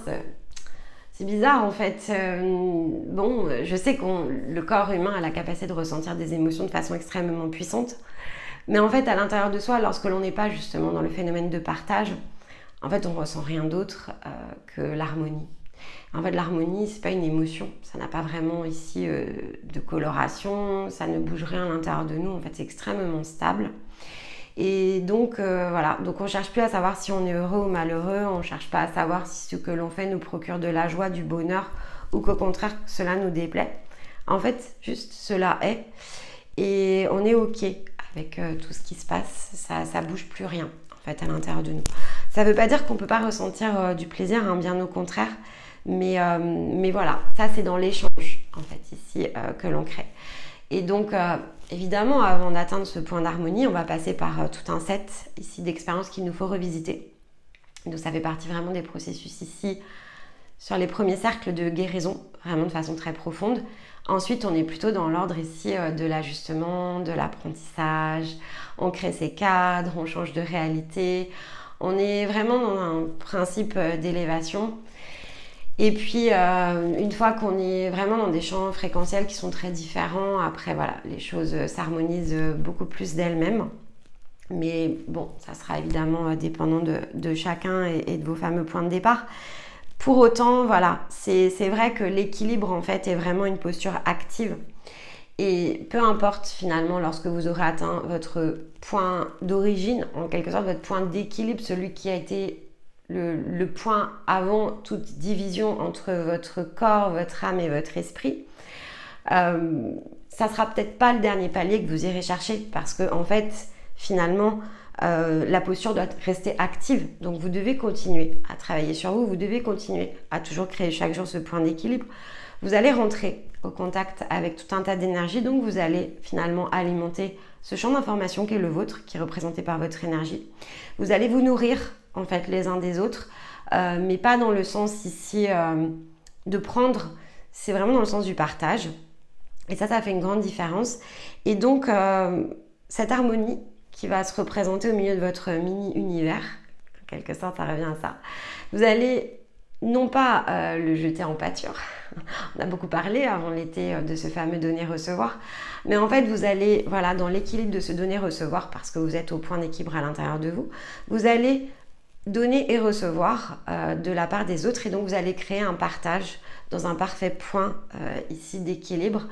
c'est bizarre en fait. Bon, je sais que le corps humain a la capacité de ressentir des émotions de façon extrêmement puissante, mais en fait à l'intérieur de soi, lorsque l'on n'est pas justement dans le phénomène de partage, en fait on ressent rien d'autre que l'harmonie. En fait, l'harmonie, c'est pas une émotion, ça n'a pas vraiment ici de coloration, ça ne bouge rien à l'intérieur de nous, en fait c'est extrêmement stable. Et donc voilà, donc on cherche plus à savoir si on est heureux ou malheureux, on cherche pas à savoir si ce que l'on fait nous procure de la joie, du bonheur, ou qu'au contraire cela nous déplaît. En fait, juste cela est, et on est ok avec tout ce qui se passe, ça bouge plus rien en fait à l'intérieur de nous. Ça veut pas dire qu'on peut pas ressentir du plaisir, hein, bien au contraire. Mais voilà, ça c'est dans l'échange en fait ici que l'on crée. Et donc évidemment, avant d'atteindre ce point d'harmonie, on va passer par tout un set ici d'expériences qu'il nous faut revisiter. Donc ça fait partie vraiment des processus ici sur les premiers cercles de guérison, vraiment de façon très profonde. Ensuite, on est plutôt dans l'ordre ici de l'ajustement, de l'apprentissage. On crée ses cadres, on change de réalité. On est vraiment dans un principe d'élévation. Et puis, une fois qu'on est vraiment dans des champs fréquentiels qui sont très différents, après, voilà, les choses s'harmonisent beaucoup plus d'elles-mêmes. Mais bon, ça sera évidemment dépendant de chacun et de vos fameux points de départ. Pour autant, voilà, c'est vrai que l'équilibre, en fait, est vraiment une posture active. Et peu importe, finalement, lorsque vous aurez atteint votre point d'origine, en quelque sorte, votre point d'équilibre, celui qui a été le point avant toute division entre votre corps, votre âme et votre esprit, ça sera peut-être pas le dernier palier que vous irez chercher, parce que en fait finalement la posture doit rester active, donc vous devez continuer à travailler sur vous, vous devez continuer à toujours créer chaque jour ce point d'équilibre. Vous allez rentrer au contact avec tout un tas d'énergie, donc vous allez finalement alimenter ce champ d'information qui est le vôtre, qui est représenté par votre énergie. Vous allez vous nourrir en fait les uns des autres, mais pas dans le sens ici de prendre, c'est vraiment dans le sens du partage. Et ça fait une grande différence. Et donc cette harmonie qui va se représenter au milieu de votre mini-univers, en quelque sorte ça revient à ça, vous allez non pas le jeter en pâture, on a beaucoup parlé avant l'été de ce fameux donner-recevoir, mais en fait vous allez, voilà, dans l'équilibre de ce donner-recevoir, parce que vous êtes au point d'équilibre à l'intérieur de vous, vous allez donner et recevoir de la part des autres, et donc vous allez créer un partage dans un parfait point ici d'équilibre,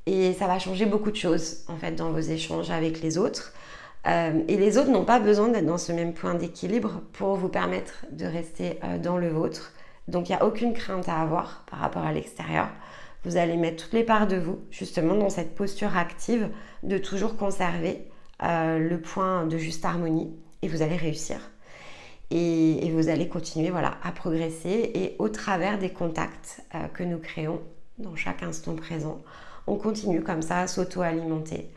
et ça va changer beaucoup de choses en fait dans vos échanges avec les autres, et les autres n'ont pas besoin d'être dans ce même point d'équilibre pour vous permettre de rester dans le vôtre. Donc il n'y a aucune crainte à avoir par rapport à l'extérieur. Vous allez mettre toutes les parts de vous justement dans cette posture active de toujours conserver le point de juste harmonie, et vous allez réussir. Et vous allez continuer, voilà, à progresser, et au travers des contacts que nous créons dans chaque instant présent, on continue comme ça à s'auto-alimenter,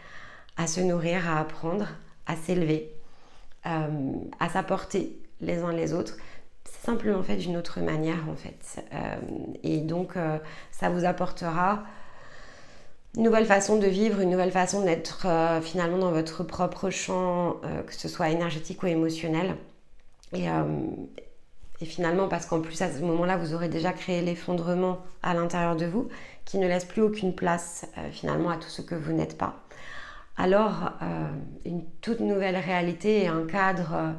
à se nourrir, à apprendre, à s'élever, à s'apporter les uns les autres. C'est simplement fait d'une autre manière en fait. Et donc ça vous apportera une nouvelle façon de vivre, une nouvelle façon d'être finalement dans votre propre champ, que ce soit énergétique ou émotionnel. Et finalement, parce qu'en plus à ce moment-là, vous aurez déjà créé l'effondrement à l'intérieur de vous, qui ne laisse plus aucune place finalement à tout ce que vous n'êtes pas. Alors, une toute nouvelle réalité et un cadre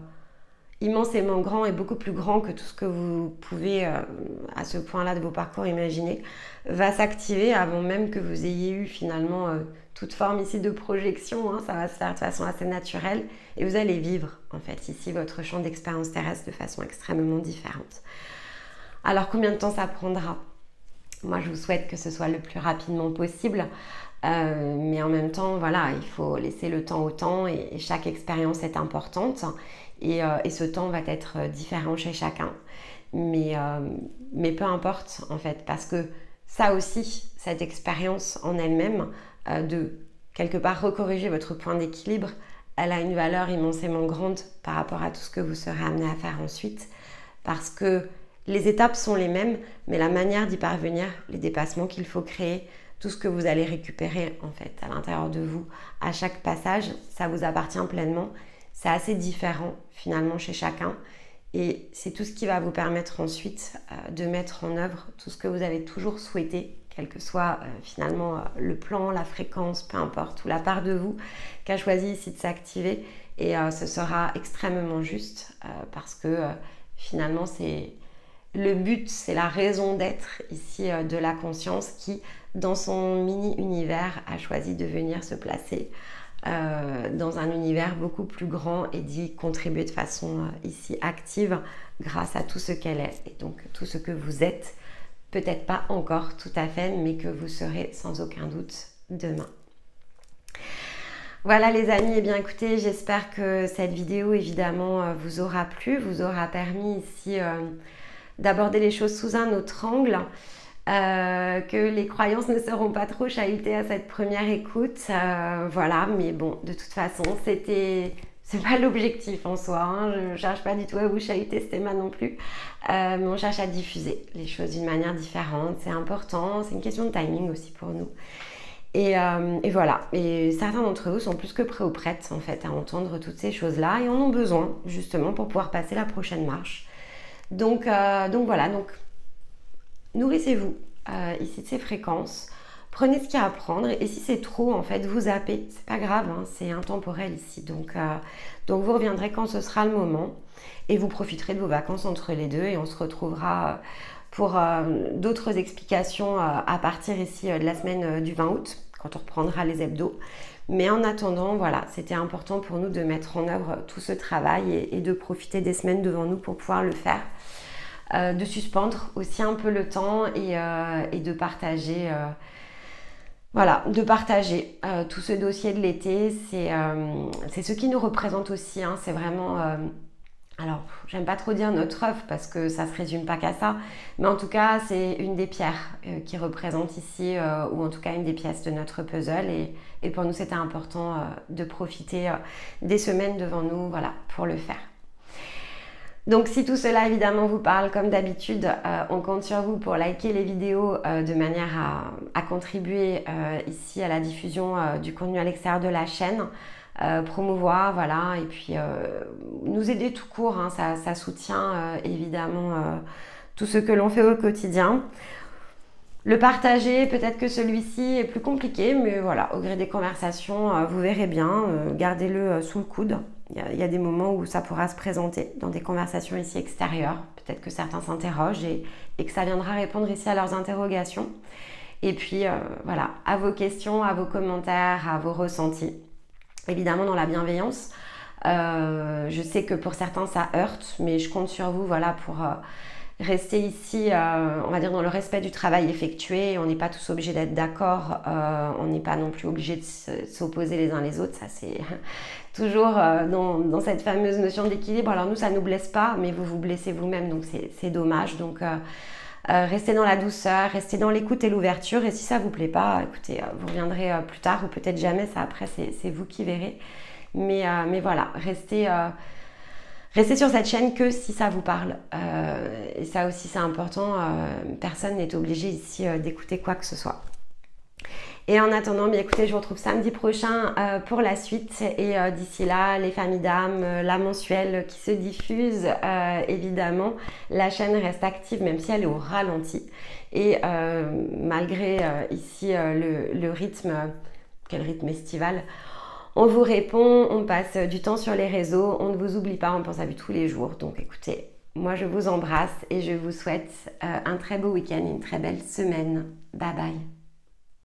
immensément grand et beaucoup plus grand que tout ce que vous pouvez, à ce point-là de vos parcours, imaginer, va s'activer avant même que vous ayez eu finalement toute forme ici de projection. Hein, ça va se faire de façon assez naturelle et vous allez vivre en fait ici votre champ d'expérience terrestre de façon extrêmement différente. Alors combien de temps ça prendra? Moi je vous souhaite que ce soit le plus rapidement possible, mais en même temps voilà, il faut laisser le temps au temps et chaque expérience est importante et ce temps va être différent chez chacun, mais peu importe en fait, parce que ça aussi, cette expérience en elle-même, de quelque part recorriger votre point d'équilibre, elle a une valeur immensément grande par rapport à tout ce que vous serez amené à faire ensuite, parce que les étapes sont les mêmes, mais la manière d'y parvenir, les dépassements qu'il faut créer, tout ce que vous allez récupérer en fait à l'intérieur de vous, à chaque passage, ça vous appartient pleinement. C'est assez différent finalement chez chacun et c'est tout ce qui va vous permettre ensuite de mettre en œuvre tout ce que vous avez toujours souhaité, quel que soit finalement le plan, la fréquence, peu importe, ou la part de vous qui a choisi ici de s'activer. Et ce sera extrêmement juste parce que finalement c'est le but, c'est la raison d'être ici de la conscience qui, dans son mini-univers, a choisi de venir se placer dans un univers beaucoup plus grand et d'y contribuer de façon ici active grâce à tout ce qu'elle est et donc tout ce que vous êtes, peut-être pas encore tout à fait, mais que vous serez sans aucun doute demain. Voilà les amis, et bien écoutez, j'espère que cette vidéo évidemment vous aura plu, vous aura permis ici d'aborder les choses sous un autre angle, que les croyances ne seront pas trop chahutées à cette première écoute, voilà, mais bon, de toute façon, c'est pas l'objectif en soi, hein. Je ne cherche pas du tout à vous chahuter, Stéma non plus, mais on cherche à diffuser les choses d'une manière différente, c'est important, c'est une question de timing aussi pour nous. Et voilà, et certains d'entre vous sont plus que prêts ou prêtes en fait à entendre toutes ces choses-là et en ont besoin justement pour pouvoir passer la prochaine marche. Donc voilà, donc nourrissez-vous ici de ces fréquences, prenez ce qu'il y a à prendre et si c'est trop en fait vous zappez, c'est pas grave, hein, c'est intemporel ici, donc vous reviendrez quand ce sera le moment et vous profiterez de vos vacances entre les deux et on se retrouvera pour d'autres explications à partir ici de la semaine du 20 août quand on reprendra les hebdos. Mais en attendant, voilà, c'était important pour nous de mettre en œuvre tout ce travail et de profiter des semaines devant nous pour pouvoir le faire. De suspendre aussi un peu le temps et de partager, voilà, de partager tout ce dossier de l'été. C'est ce qui nous représente aussi, hein, c'est vraiment... alors, j'aime pas trop dire notre œuvre parce que ça se résume pas qu'à ça, mais en tout cas, c'est une des pierres qui représente ici, ou en tout cas une des pièces de notre puzzle. Et pour nous, c'était important de profiter des semaines devant nous, voilà, pour le faire. Donc, si tout cela évidemment vous parle, comme d'habitude, on compte sur vous pour liker les vidéos de manière à contribuer ici à la diffusion du contenu à l'extérieur de la chaîne. Promouvoir, voilà, et puis nous aider tout court, hein, ça soutient évidemment tout ce que l'on fait au quotidien. Le partager, peut-être que celui-ci est plus compliqué, mais voilà, au gré des conversations, vous verrez bien, gardez-le sous le coude. Il y a des moments où ça pourra se présenter dans des conversations ici extérieures. Peut-être que certains s'interrogent et que ça viendra répondre ici à leurs interrogations. Et puis voilà, à vos questions, à vos commentaires, à vos ressentis. Évidemment dans la bienveillance, je sais que pour certains ça heurte, mais je compte sur vous, voilà, pour rester ici, on va dire dans le respect du travail effectué. On n'est pas tous obligés d'être d'accord, on n'est pas non plus obligés de s'opposer les uns les autres, ça c'est toujours dans cette fameuse notion d'équilibre. Alors nous ça ne nous blesse pas, mais vous vous blessez vous-même, donc c'est dommage. Donc restez dans la douceur, restez dans l'écoute et l'ouverture, et si ça vous plaît pas, écoutez, vous reviendrez plus tard ou peut-être jamais, ça après c'est vous qui verrez, mais voilà, restez sur cette chaîne que si ça vous parle, et ça aussi c'est important, personne n'est obligé ici d'écouter quoi que ce soit. Et en attendant, bien écoutez, je vous retrouve samedi prochain pour la suite. Et d'ici là, les familles d'âmes, la mensuelle qui se diffuse, évidemment, la chaîne reste active même si elle est au ralenti. Et malgré ici le rythme, quel rythme estival, On vous répond, on passe du temps sur les réseaux, on ne vous oublie pas, on pense à vous tous les jours. Donc écoutez, moi je vous embrasse et je vous souhaite un très beau week-end, une très belle semaine. Bye bye.